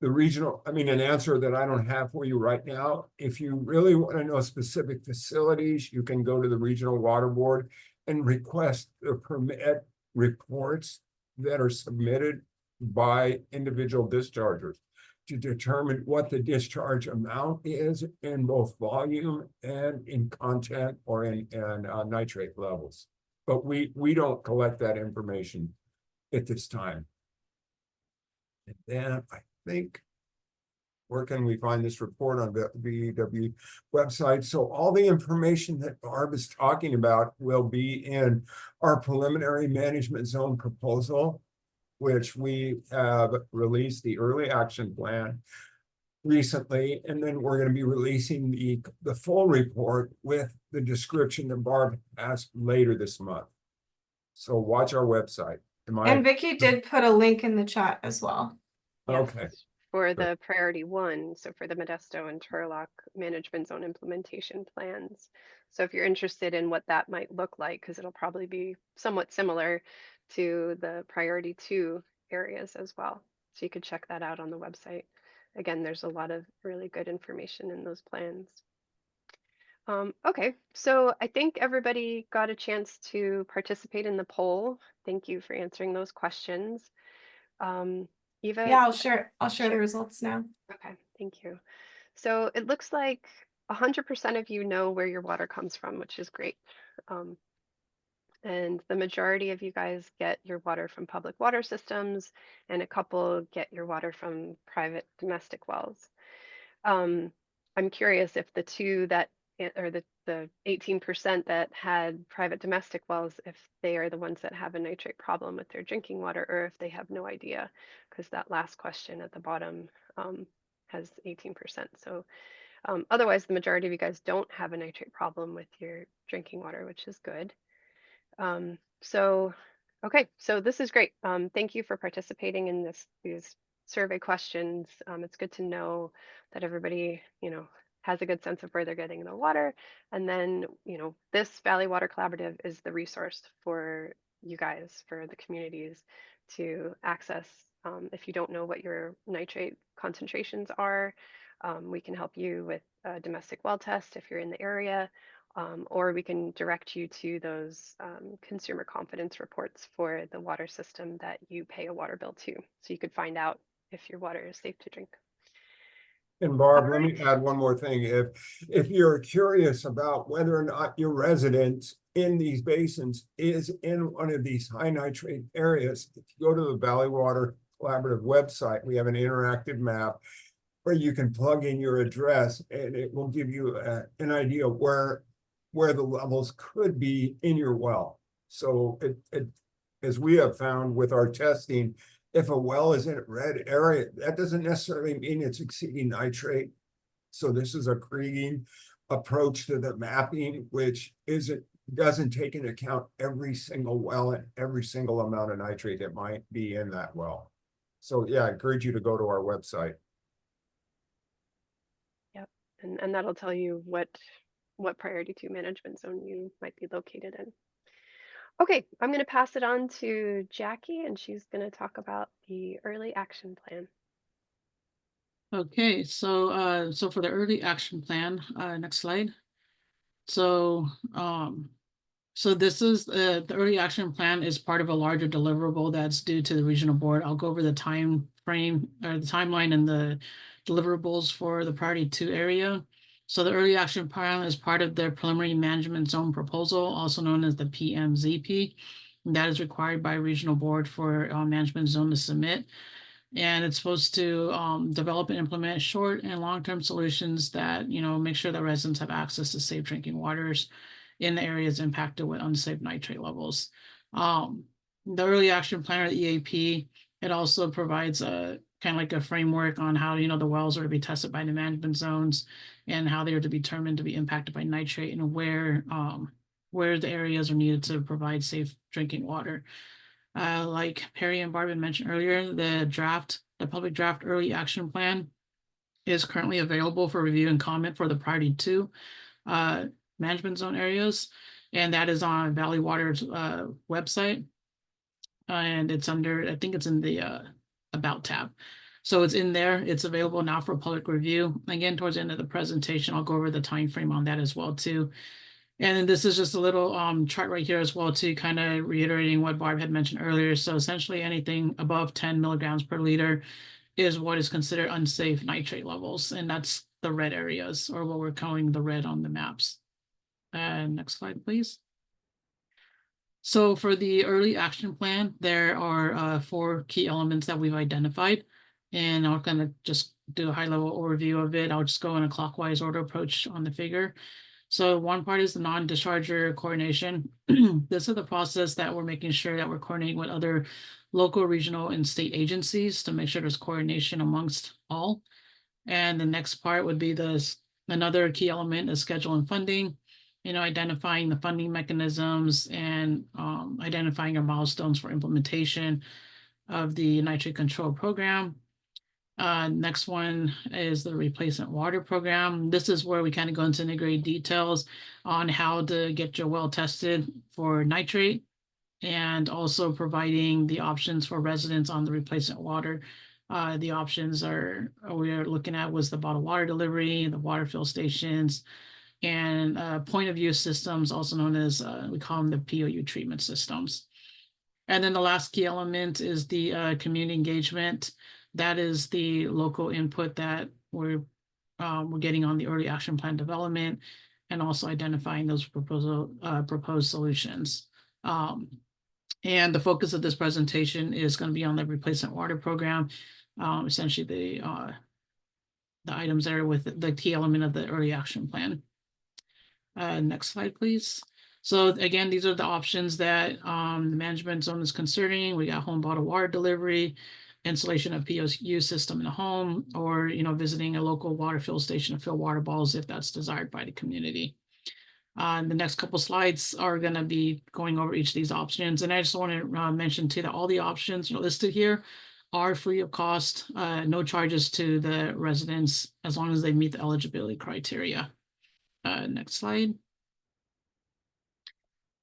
An answer that I don't have for you right now. If you really want to know specific facilities, you can go to the Regional Water Board and request the permit reports that are submitted by individual dischargers to determine what the discharge amount is in both volume and in content or in nitrate levels. But we don't collect that information at this time. And then I think, where can we find this report on the VEW website? So all the information that Barb is talking about will be in our preliminary management zone proposal, which we have released the early action plan recently, and then we're going to be releasing the full report with the description that Barb has later this month. So watch our website. And Vicky did put a link in the chat as well. Okay. For the priority one, so for the Modesto and Turlock management zone implementation plans. So if you're interested in what that might look like, because it'll probably be somewhat similar to the priority two areas as well. So you could check that out on the website. Again, there's a lot of really good information in those plans. Okay, so I think everybody got a chance to participate in the poll. Thank you for answering those questions. Eva? Yeah, I'll share the results now. Okay, thank you. So it looks like 100% of you know where your water comes from, which is great. And the majority of you guys get your water from public water systems, and a couple get your water from private domestic wells. I'm curious if the two that, or the 18% that had private domestic wells, if they are the ones that have a nitrate problem with their drinking water, or if they have no idea, because that last question at the bottom has 18%. So otherwise, the majority of you guys don't have a nitrate problem with your drinking water, which is good. Okay, so this is great. Thank you for participating in these survey questions. It's good to know that everybody, has a good sense of where they're getting their water. And then, this Valley Water Collaborative is the resource for you guys, for the communities to access. If you don't know what your nitrate concentrations are, we can help you with a domestic well test if you're in the area. Or we can direct you to those consumer confidence reports for the water system that you pay a water bill to. So you could find out if your water is safe to drink. And Barb, let me add one more thing. If you're curious about whether or not your residence in these basins is in one of these high nitrate areas, if you go to the Valley Water Collaborative website, we have an interactive map where you can plug in your address, and it will give you an idea where the levels could be in your well. So as we have found with our testing, if a well is in a red area, that doesn't necessarily mean it's exceeding nitrate. So this is a Krieger approach to the mapping, which doesn't take into account every single well and every single amount of nitrate that might be in that well. So yeah, I encourage you to go to our website. Yep, and that'll tell you what priority 2 management zone you might be located in. Okay, I'm going to pass it on to Jackie, and she's going to talk about the early action plan. Okay, so for the early action plan, next slide. So this is the early action plan is part of a larger deliverable that's due to the regional board. I'll go over the time frame or the timeline and the deliverables for the priority 2 area. So the early action plan is part of their preliminary management zone proposal, also known as the PMZP. That is required by regional board for management zone to submit. And it's supposed to develop and implement short and long-term solutions that, make sure that residents have access to safe drinking waters in the areas impacted with unsafe nitrate levels. The early action plan, or the EAP, it also provides a kind of like a framework on how, the wells are to be tested by the management zones and how they are to be determined to be impacted by nitrate and where the areas are needed to provide safe drinking water. Like Perry and Barb mentioned earlier, the public draft early action plan is currently available for review and comment for the priority 2 management zone areas, and that is on Valley Water's website, and it's under, I think it's in the About tab. So it's in there. It's available now for public review. Again, towards the end of the presentation, I'll go over the time frame on that as well too. And then this is just a little chart right here as well to kind of reiterating what Barb had mentioned earlier. So essentially anything above 10 milligrams per liter is what is considered unsafe nitrate levels. And that's the red areas, or what we're calling the red on the maps. Next slide, please. So for the early action plan, there are 4 key elements that we've identified. And I'll kind of just do a high level overview of it. I'll just go in a clockwise order approach on the figure. So one part is the non-discharger coordination. This is the process that we're making sure that we're coordinating with other local, regional, and state agencies to make sure there's coordination amongst all. And the next part would be another key element is schedule and funding, identifying the funding mechanisms and identifying our milestones for implementation of the nitrate control program. Next one is the replacement water program. This is where we kind of go into integrated details on how to get your well tested for nitrate, and also providing the options for residents on the replacement water. The options we are looking at was the bottled water delivery, the water fill stations, and point of use systems, also known as, we call them the POU treatment systems. And then the last key element is the community engagement. That is the local input that we're getting on the early action plan development, and also identifying those proposed solutions. And the focus of this presentation is going to be on the replacement water program, essentially the items there with the key element of the early action plan. Next slide, please. So again, these are the options that the management zone is considering. We got home bottled water delivery, installation of POU system in a home, or visiting a local water fill station to fill water bottles if that's desired by the community. The next couple slides are going to be going over each of these options. And I just want to mention too that all the options listed here are free of cost, no charges to the residents as long as they meet the eligibility criteria. Next slide.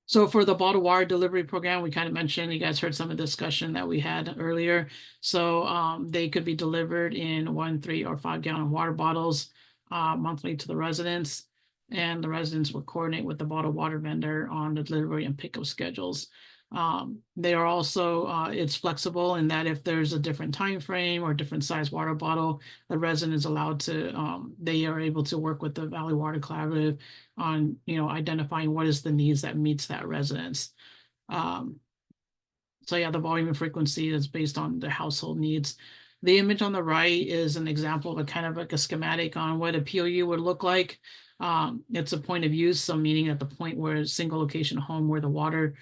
So for the bottled water delivery program, we kind of mentioned, you guys heard some of the discussion that we had earlier. So they could be delivered in 1, 3, or 5 gallon water bottles monthly to the residents. And the residents will coordinate with the bottled water vendor on the delivery and pickup schedules. They are also, it's flexible in that if there's a different time frame or different size water bottle, the resident is allowed to, they are able to work with the Valley Water Collaborative on, identifying what is the needs that meets that residence. So yeah, the volume and frequency is based on the household needs. The image on the right is an example of a kind of like a schematic on what a POU would look like. It's a point of use, so meaning at the point where a single location home where the water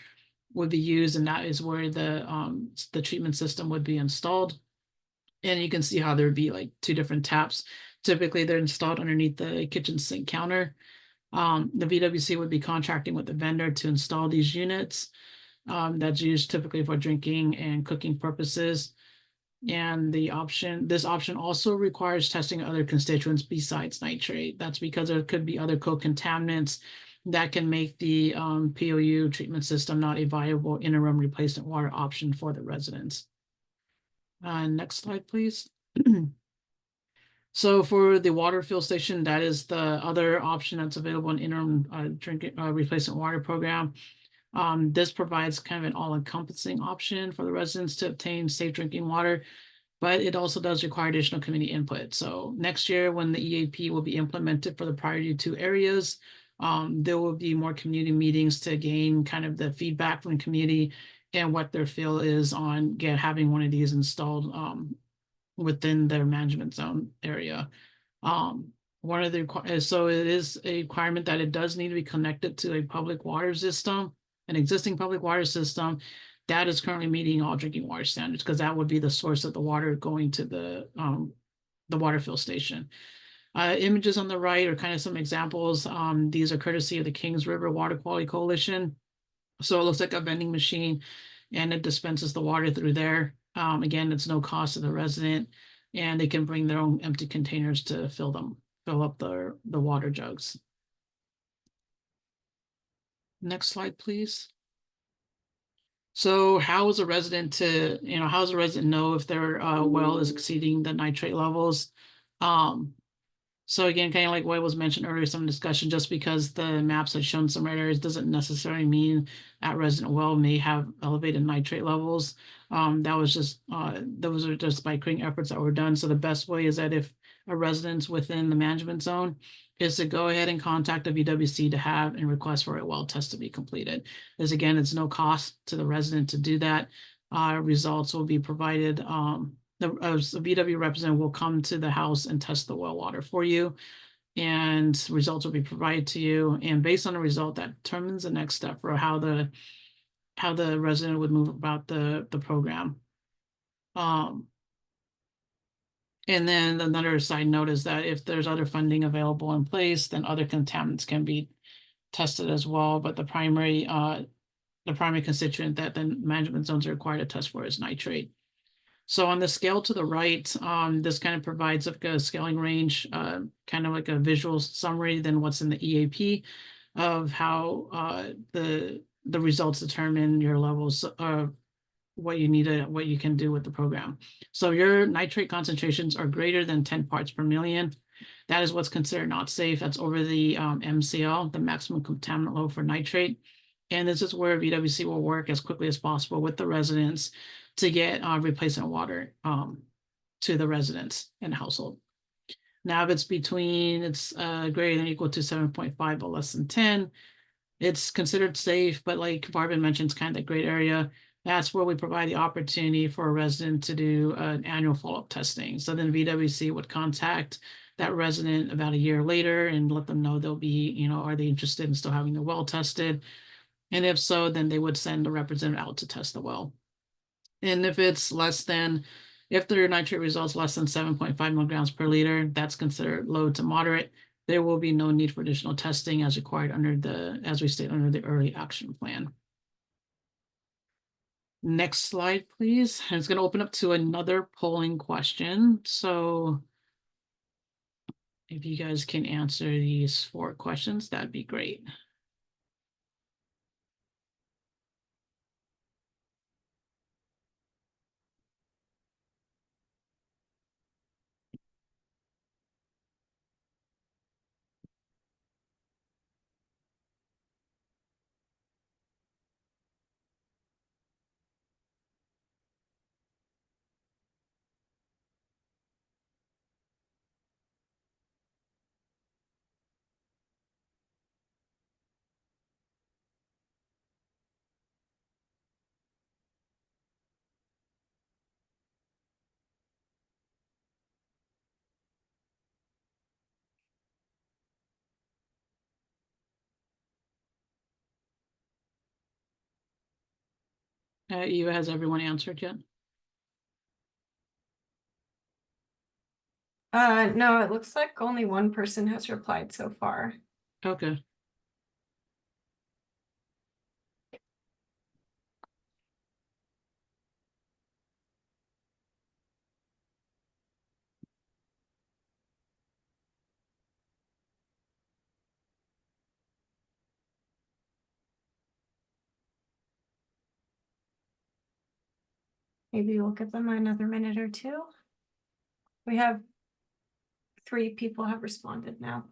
would be used, and that is where the treatment system would be installed. And you can see how there would be like 2 different taps. Typically, they're installed underneath the kitchen sink counter. The VWC would be contracting with the vendor to install these units. That's used typically for drinking and cooking purposes. And this option also requires testing other constituents besides nitrate. That's because there could be other co-contaminants that can make the POU treatment system not a viable interim replacement water option for the residents. Next slide, please. So for the water fill station, that is the other option that's available in interim replacement water program. This provides kind of an all-encompassing option for the residents to obtain safe drinking water, but it also does require additional community input. So next year, when the EAP will be implemented for the priority 2 areas, there will be more community meetings to gain kind of the feedback from the community and what their feel is on having one of these installed within their management zone area. One of the so it is a requirement that it does need to be connected to a public water system, an existing public water system that is currently meeting all drinking water standards, because that would be the source of the water going to the water fill station. Images on the right are kind of some examples. These are courtesy of the Kings River Water Quality Coalition. So it looks like a vending machine, and it dispenses the water through there. Again, it's no cost to the resident, and they can bring their own empty containers to fill up the water jugs. Next slide, please. So how is a resident how does a resident know if their well is exceeding the nitrate levels? So again, kind of like what was mentioned earlier, some discussion, just because the maps have shown some red areas doesn't necessarily mean that resident well may have elevated nitrate levels. Those are just by creating efforts that were done. So the best way is that if a resident's within the management zone is to go ahead and contact the VWC to have and request for a well test to be completed. As again, it's no cost to the resident to do that. Results will be provided. The VW representative will come to the house and test the well water for you, and results will be provided to you. And based on the result, that determines the next step for how the resident would move about the program. And then another side note is that if there's other funding available in place, then other contaminants can be tested as well. But the primary constituent that the management zones are required to test for is nitrate. So on the scale to the right, this kind of provides like a scaling range, kind of like a visual summary than what's in the EAP of how the results determine your levels of what you can do with the program. So your nitrate concentrations are greater than 10 parts per million. That is what's considered not safe. That's over the MCL, the maximum contaminant load for nitrate. And this is where VWC will work as quickly as possible with the residents to get replacement water to the residents and household. Now, if it's greater than or equal to 7.5 but less than 10, it's considered safe, but like Barbara mentioned, it's kind of that gray area. That's where we provide the opportunity for a resident to do an annual follow-up testing. So then VWC would contact that resident about a year later and let them know they'll be, are they interested in still having the well tested? And if so, then they would send a representative out to test the well. And if their nitrate results less than 7.5 milligrams per liter, that's considered low to moderate. There will be no need for additional testing as required as we state under the early action plan. Next slide, please. And it's going to open up to another polling question. So if you guys can answer these 4 questions, that'd be great. Eva, has everyone answered yet? No, it looks like only one person has replied so far. Okay. Maybe we'll give them another minute or two. We have 3 people have responded now.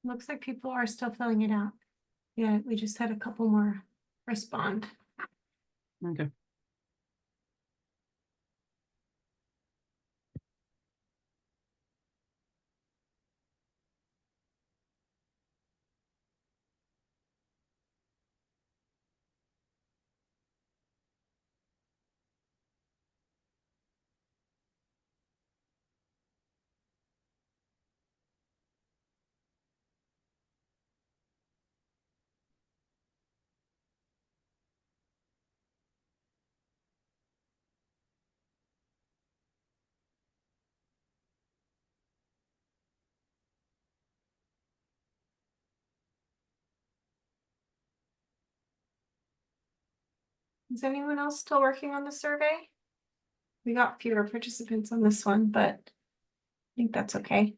Looks like people are still filling it out. Yeah, we just had a couple more respond. Okay. Is anyone else still working on the survey? We got fewer participants on this one, but I think that's okay.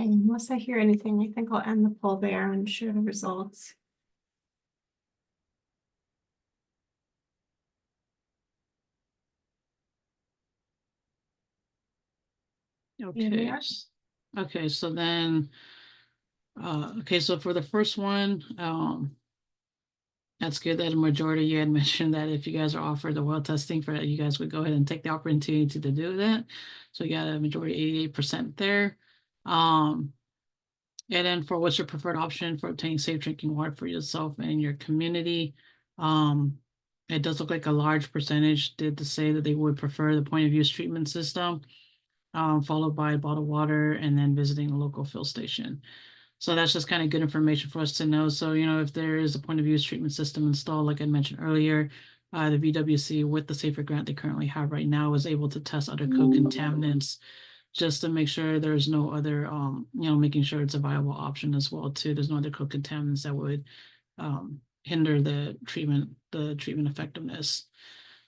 Okay, unless I hear anything, I think I'll end the poll there and share the results. Here we Okay. are. Okay, so then, okay, so for the first one, that's good that a majority you had mentioned that if you guys are offered the well testing for that, you guys would go ahead and take the opportunity to do that. So you got a majority 88% there. And then for what's your preferred option for obtaining safe drinking water for yourself and your community? It does look like a large percentage did to say that they would prefer the point of use treatment system, followed by bottled water and then visiting a local fill station. So that's just kind of good information for us to know. So, you know, if there is a point of use treatment system installed, like I mentioned earlier, the VWC with the safer grant they currently have right now is able to test other co-contaminants just to make sure there's no other, you know, making sure it's a viable option as well too. There's no other co-contaminants that would hinder the treatment effectiveness.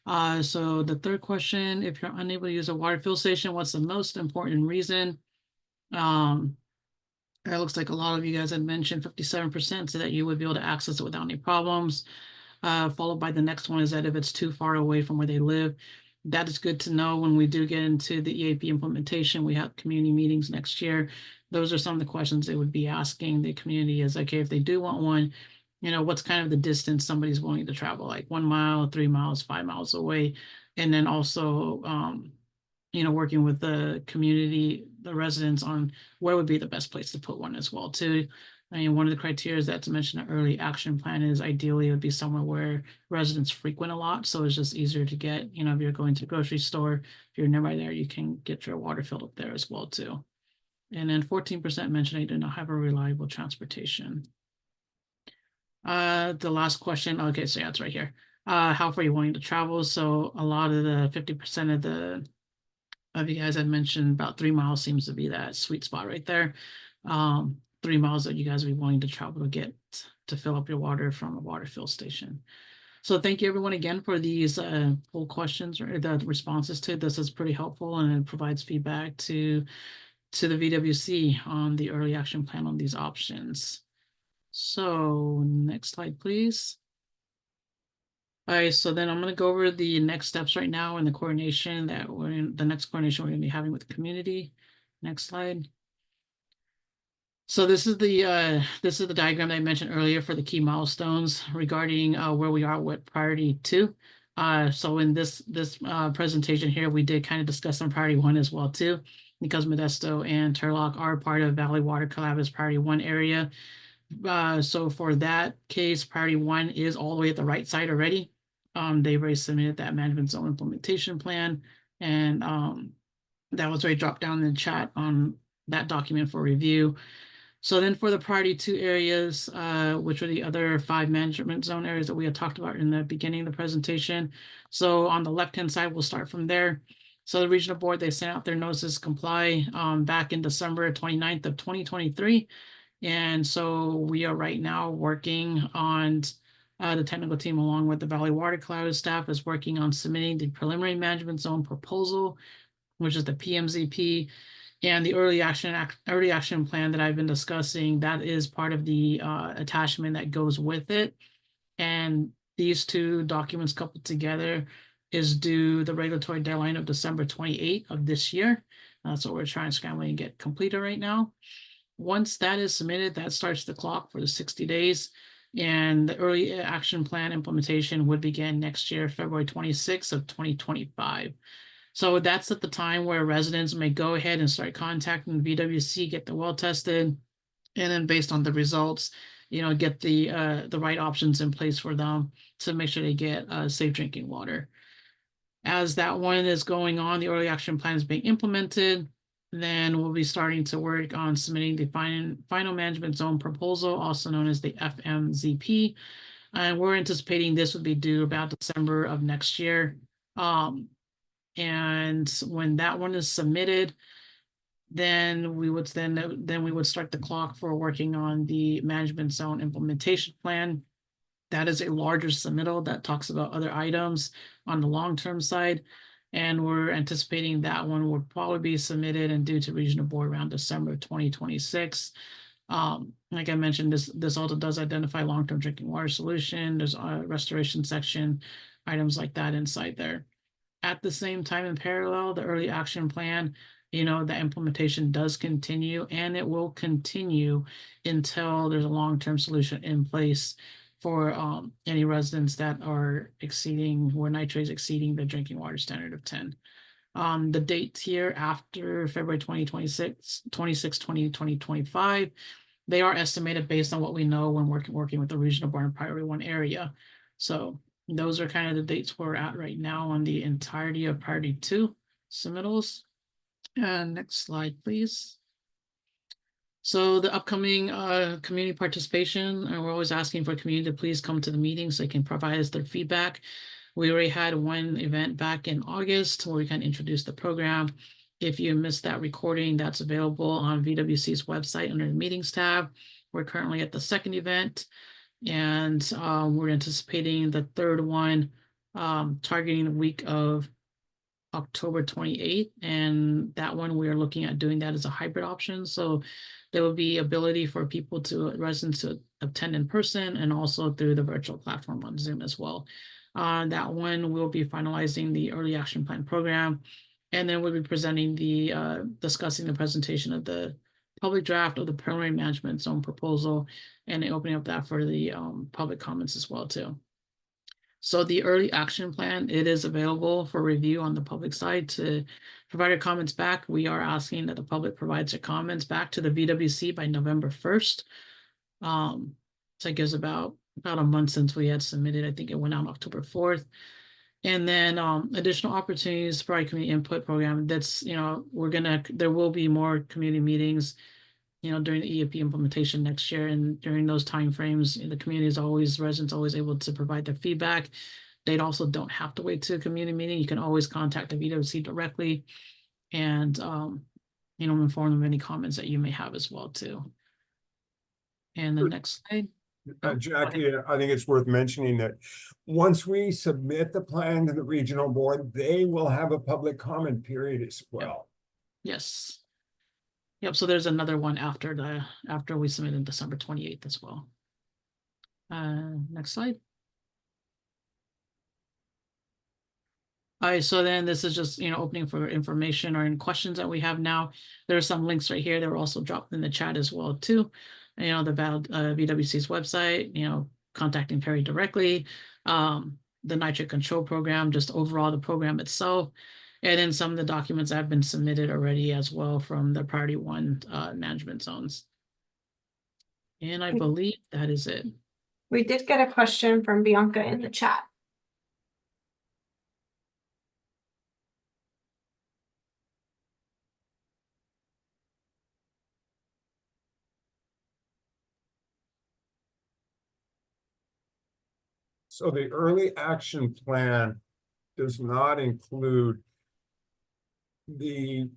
So the third question, if you're unable to use a water fill station, what's the most important reason? It looks like a lot of you guys had mentioned 57% so that you would be able to access it without any problems. Followed by the next one is that if it's too far away from where they live. That is good to know when we do get into the EAP implementation. We have community meetings next year. Those are some of the questions they would be asking the community is, okay, if they do want one, you know, what's kind of the distance somebody's willing to travel, like 1 mile, 3 miles, 5 miles away. And then also, you know, working with the community, the residents on where would be the best place to put one as well too. I mean, one of the criteria that's mentioned in early action plan is ideally it would be somewhere where residents frequent a lot. So it's just easier to get, you know, if you're going to the grocery store, if you're nearby there, you can get your water filled up there as well too. And then 14% mentioned they do not have a reliable transportation. The last question, okay, so yeah, it's right here. How far are you wanting to travel? So a lot of the 50% of you guys had mentioned about 3 miles seems to be that sweet spot right there. 3 miles that you guys would be wanting to travel to get to fill up your water from a water fill station. So thank you everyone again for these poll questions or the responses to this is pretty helpful and it provides feedback to the VWC on the early action plan on these options. So next slide, please. All right, so then I'm going to go over the next steps right now and the coordination that the next coordination we're going to be having with the community. Next slide. So this is the diagram that I mentioned earlier for the key milestones regarding where we are with priority 2. So in this presentation here, we did kind of discuss on priority 1 as well too, because Modesto and Turlock are part of Valley Water Collab as priority 1 area. So for that case, priority 1 is all the way at the right side already. They've already submitted that management zone implementation plan, and that was already dropped down in the chat on that document for review. So then for the priority 2 areas, which are the other 5 management zone areas that we had talked about in the beginning of the presentation. So on the left-hand side, we'll start from there. So the regional board, they sent out their notices to comply back in December 29th of 2023. And so we are right now working on the technical team along with the Valley Water Collaborative staff is working on submitting the preliminary management zone proposal, which is the PMZP. And the early action plan that I've been discussing, that is part of the attachment that goes with it. And these 2 documents coupled together is due the regulatory deadline of December 28th of this year. That's what we're trying to scramble and get completed right now. Once that is submitted, that starts the clock for the 60 days. And the early action plan implementation would begin next year, February 26th of 2025. So that's at the time where residents may go ahead and start contacting VWC, get the well tested, and then based on the results, you know, get the right options in place for them to make sure they get safe drinking water. As that one is going on, the early action plan is being implemented. Then we'll be starting to work on submitting the final management zone proposal, also known as the FMZP. And we're anticipating this would be due about December of next year. And when that one is submitted, then we would start the clock for working on the management zone implementation plan. That is a larger submittal that talks about other items on the long-term side. And we're anticipating that one will probably be submitted and due to regional board around December 2026. Like I mentioned, this also does identify long-term drinking water solution. There's a restoration section, items like that inside there. At the same time, in parallel, the early action plan, the implementation does continue, and it will continue until there's a long-term solution in place for any residents that are where nitrates exceeding the drinking water standard of 10. The dates here after February 2026, 2025, they are estimated based on what we know when working with the regional board in priority 1 area. So those are kind of the dates we're at right now on the entirety of priority 2 submittals. And next slide, please. So the upcoming community participation, and we're always asking for community to please come to the meeting so they can provide us their feedback. We already had one event back in August where we kind of introduced the program. If you missed that recording, that's available on VWC's website under the meetings tab. We're currently at the second event, and we're anticipating the third one targeting the week of October 28th, and that one we are looking at doing that as a hybrid option. So there will be ability for residents to attend in person and also through the virtual platform on Zoom as well. That one we'll be finalizing the early action plan program, and then we'll be presenting discussing the presentation of the public draft of the preliminary management zone proposal and opening up that for the public comments as well too. So the early action plan, it is available for review on the public side to provide your comments back. We are asking that the public provides their comments back to the VWC by November 1st. So it gives about a month since we had submitted. I think it went out October 4th. And then additional opportunities for our community input program. That's, there will be more community meetings, during the EAP implementation next year. And during those timeframes, the residents always able to provide their feedback. They also don't have to wait to a community meeting. You can always contact the VWC directly and, inform them of any comments that you may have as well too. And the next slide. Jackie, I think it's worth mentioning that once we submit the plan to the regional board, they will have a public comment period as well. Yes. Yep, so there's another one after we submit in December 28th as well. Next slide. All right, so then this is just, opening for information or any questions that we have now. There are some links right here that were also dropped in the chat as well too. The VWC's website, contacting Perry directly, the nitrate control program, just overall the program itself. And then some of the documents have been submitted already as well from the priority 1 management zones. And I believe that is it. We did get a question from Bianca in the chat. So the early action plan does not include the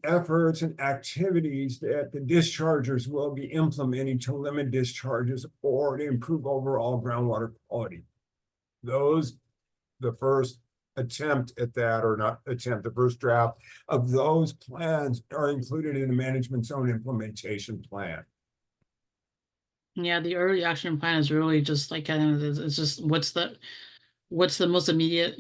efforts and activities that the dischargers will be implementing to limit discharges or to improve overall groundwater quality. The first attempt at that, or not attempt, the first draft of those plans are included in the management zone implementation plan. Yeah, the early action plan is really just like it's just what's the most immediate,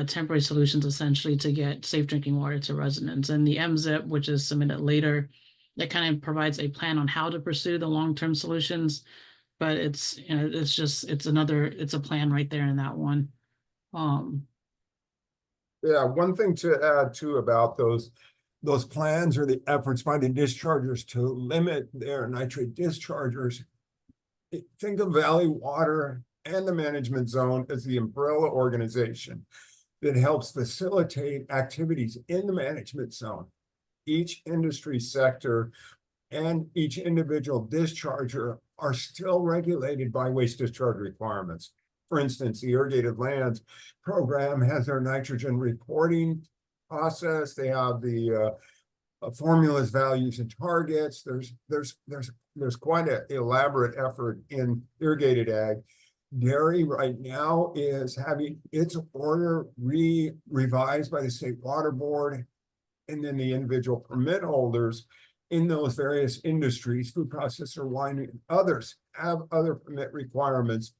temporary solutions essentially to get safe drinking water to residents. And the MZIP, which is submitted later, that kind of provides a plan on how to pursue the long-term solutions. But it's it's a plan right there in that one. Yeah, one thing to add too about those plans or the efforts by the dischargers to limit their nitrate dischargers. Think of Valley Water and the management zone as the umbrella organization that helps facilitate activities in the management zone. Each industry sector and each individual discharger are still regulated by waste discharge requirements. For instance, the irrigated lands program has their nitrogen reporting process. They have the formulas, values, and targets. There's quite an elaborate effort in irrigated ag. Dairy right now is having its order revised by the State Water Board, and then the individual permit holders in those various industries, food processor, wine, and others have other permit requirements,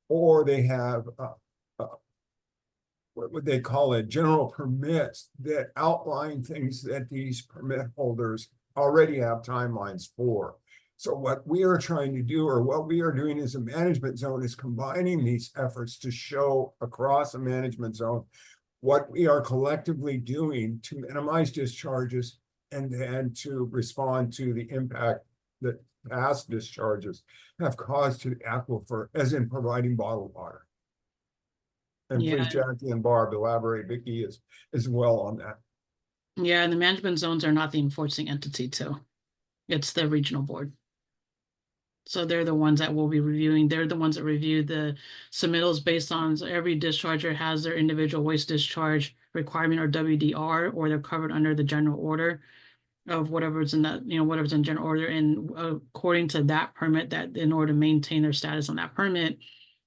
or they have what would they call it, general permits that outline things that these permit holders already have timelines for. So what we are trying to do, or what we are doing as a management zone, is combining these efforts to show across a management zone what we are collectively doing to minimize discharges and then to respond to the impact that past discharges have caused to the aquifer, as in providing bottled water. And Yeah. please, Jackie and Barb, elaborate, Vicky, as well on that. Yeah, and the management zones are not the enforcing entity too. It's the regional board. So they're the ones that will be reviewing. They're the ones that review the submittals based on every discharger has their individual waste discharge requirement or WDR, or they're covered under the general order of whatever's in that, whatever's in general order. And according to that permit, that in order to maintain their status on that permit,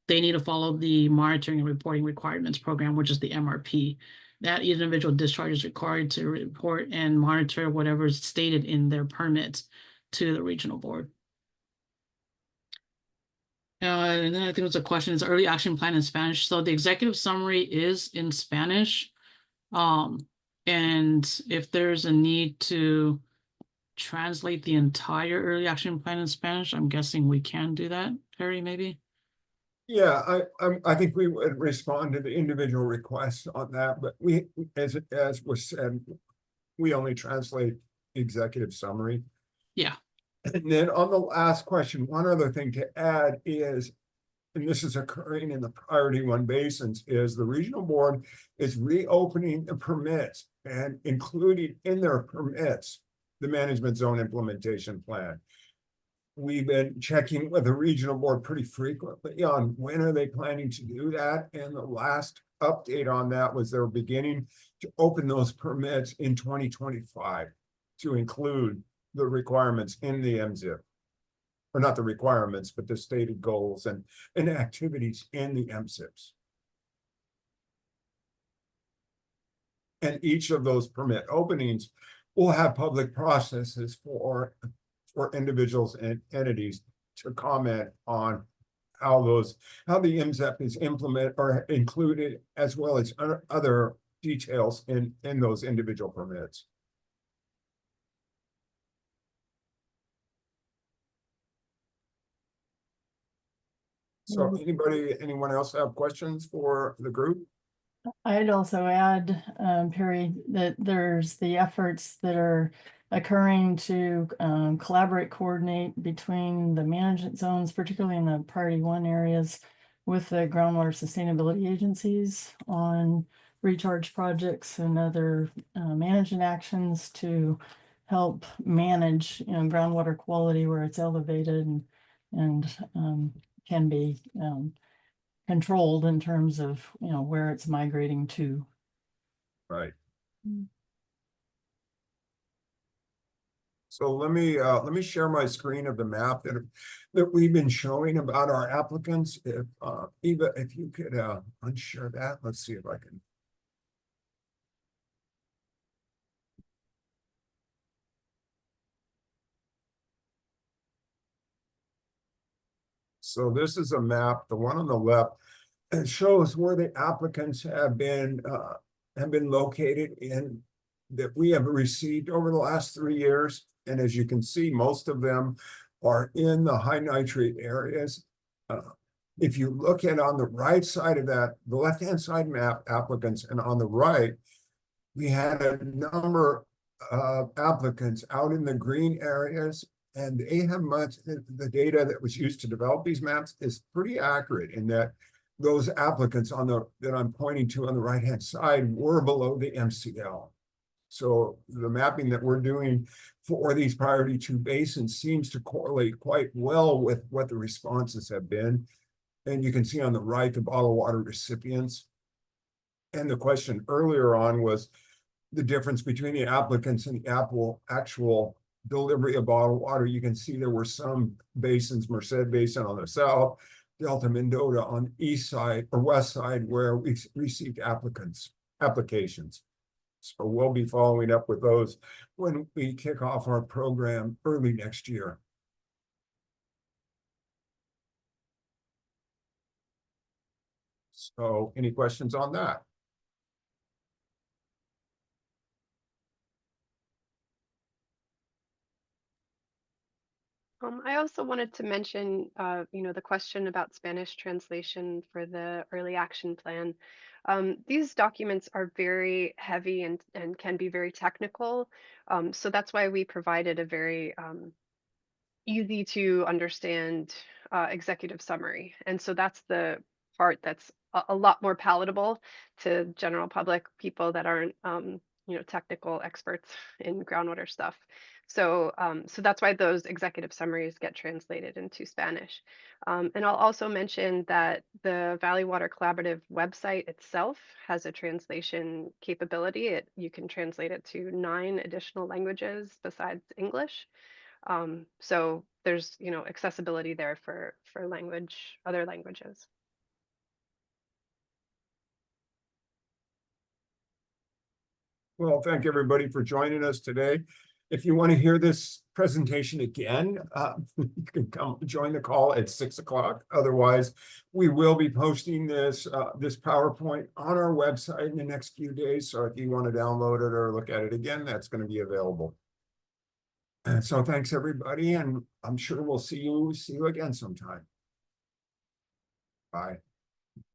they need to follow the monitoring and reporting requirements program, which is the MRP. That individual discharge is required to report and monitor whatever is stated in their permits to the regional board. And then I think it was a question, is early action plan in Spanish? So the executive summary is in Spanish. And if there's a need to translate the entire early action plan in Spanish, I'm guessing we can do that, Perry, maybe? Yeah, I think we would respond to the individual requests on that, but we, as was said, we only translate executive summary. Yeah. And then on the last question, one other thing to add is, and this is occurring in the priority 1 basins, is the regional board is reopening the permits and including in their permits the management zone implementation plan. We've been checking with the regional board pretty frequently on when are they planning to do that. And the last update on that was they're beginning to open those permits in 2025 to include the requirements in the MZIP. Or not the requirements, but the stated goals and activities in the MSIPs. And each of those permit openings will have public processes for individuals and entities to comment on how the MZEP is implemented or included, as well as other details in those individual permits. So anyone else have questions for the group? I'd also add, Perry, that there's the efforts that are occurring to collaborate, coordinate between the management zones, particularly in the priority 1 areas, with the groundwater sustainability agencies on recharge projects and other management actions to help manage, groundwater quality where it's elevated and can be controlled in terms of, where it's migrating to. Right. So let me share my screen of the map that we've been showing about our applicants. If Eva, if you could unshare that, let's see if I can. So this is a map, the one on the left, it shows where the applicants have been located in that we have received over the last 3 years. And as you can see, most of them are in the high nitrate areas. If you look at on the right side of that, the left-hand side map applicants, and on the right, we had a number of applicants out in the green areas, and they have the data that was used to develop these maps is pretty accurate in that those applicants that I'm pointing to on the right-hand side were below the MCL. So the mapping that we're doing for these priority 2 basins seems to correlate quite well with what the responses have been. And you can see on the right, the bottled water recipients. And the question earlier on was the difference between the applicants and the actual delivery of bottled water. You can see there were some basins, Merced Basin on the south, Delta Mendota on the east side or west side, where we received applications. So we'll be following up with those when we kick off our program early next year. So any questions on that? I also wanted to mention, the question about Spanish translation for the early action plan. These documents are very heavy and can be very technical. So that's why we provided a very easy to understand executive summary. And so that's the part that's a lot more palatable to general public, people that aren't technical experts in groundwater stuff. So so that's why those executive summaries get translated into Spanish. And I'll also mention that the Valley Water Collaborative website itself has a translation capability. You can translate it to 9 additional languages besides English. So there's, accessibility there for other languages. Well, thank everybody for joining us today. If you want to hear this presentation again, you can come join the call at 6 o'clock. Otherwise, we will be posting this PowerPoint on our website in the next few days. So if you want to download it or look at it again, that's going to be available. And so thanks everybody, and I'm sure we'll see you again sometime. Bye.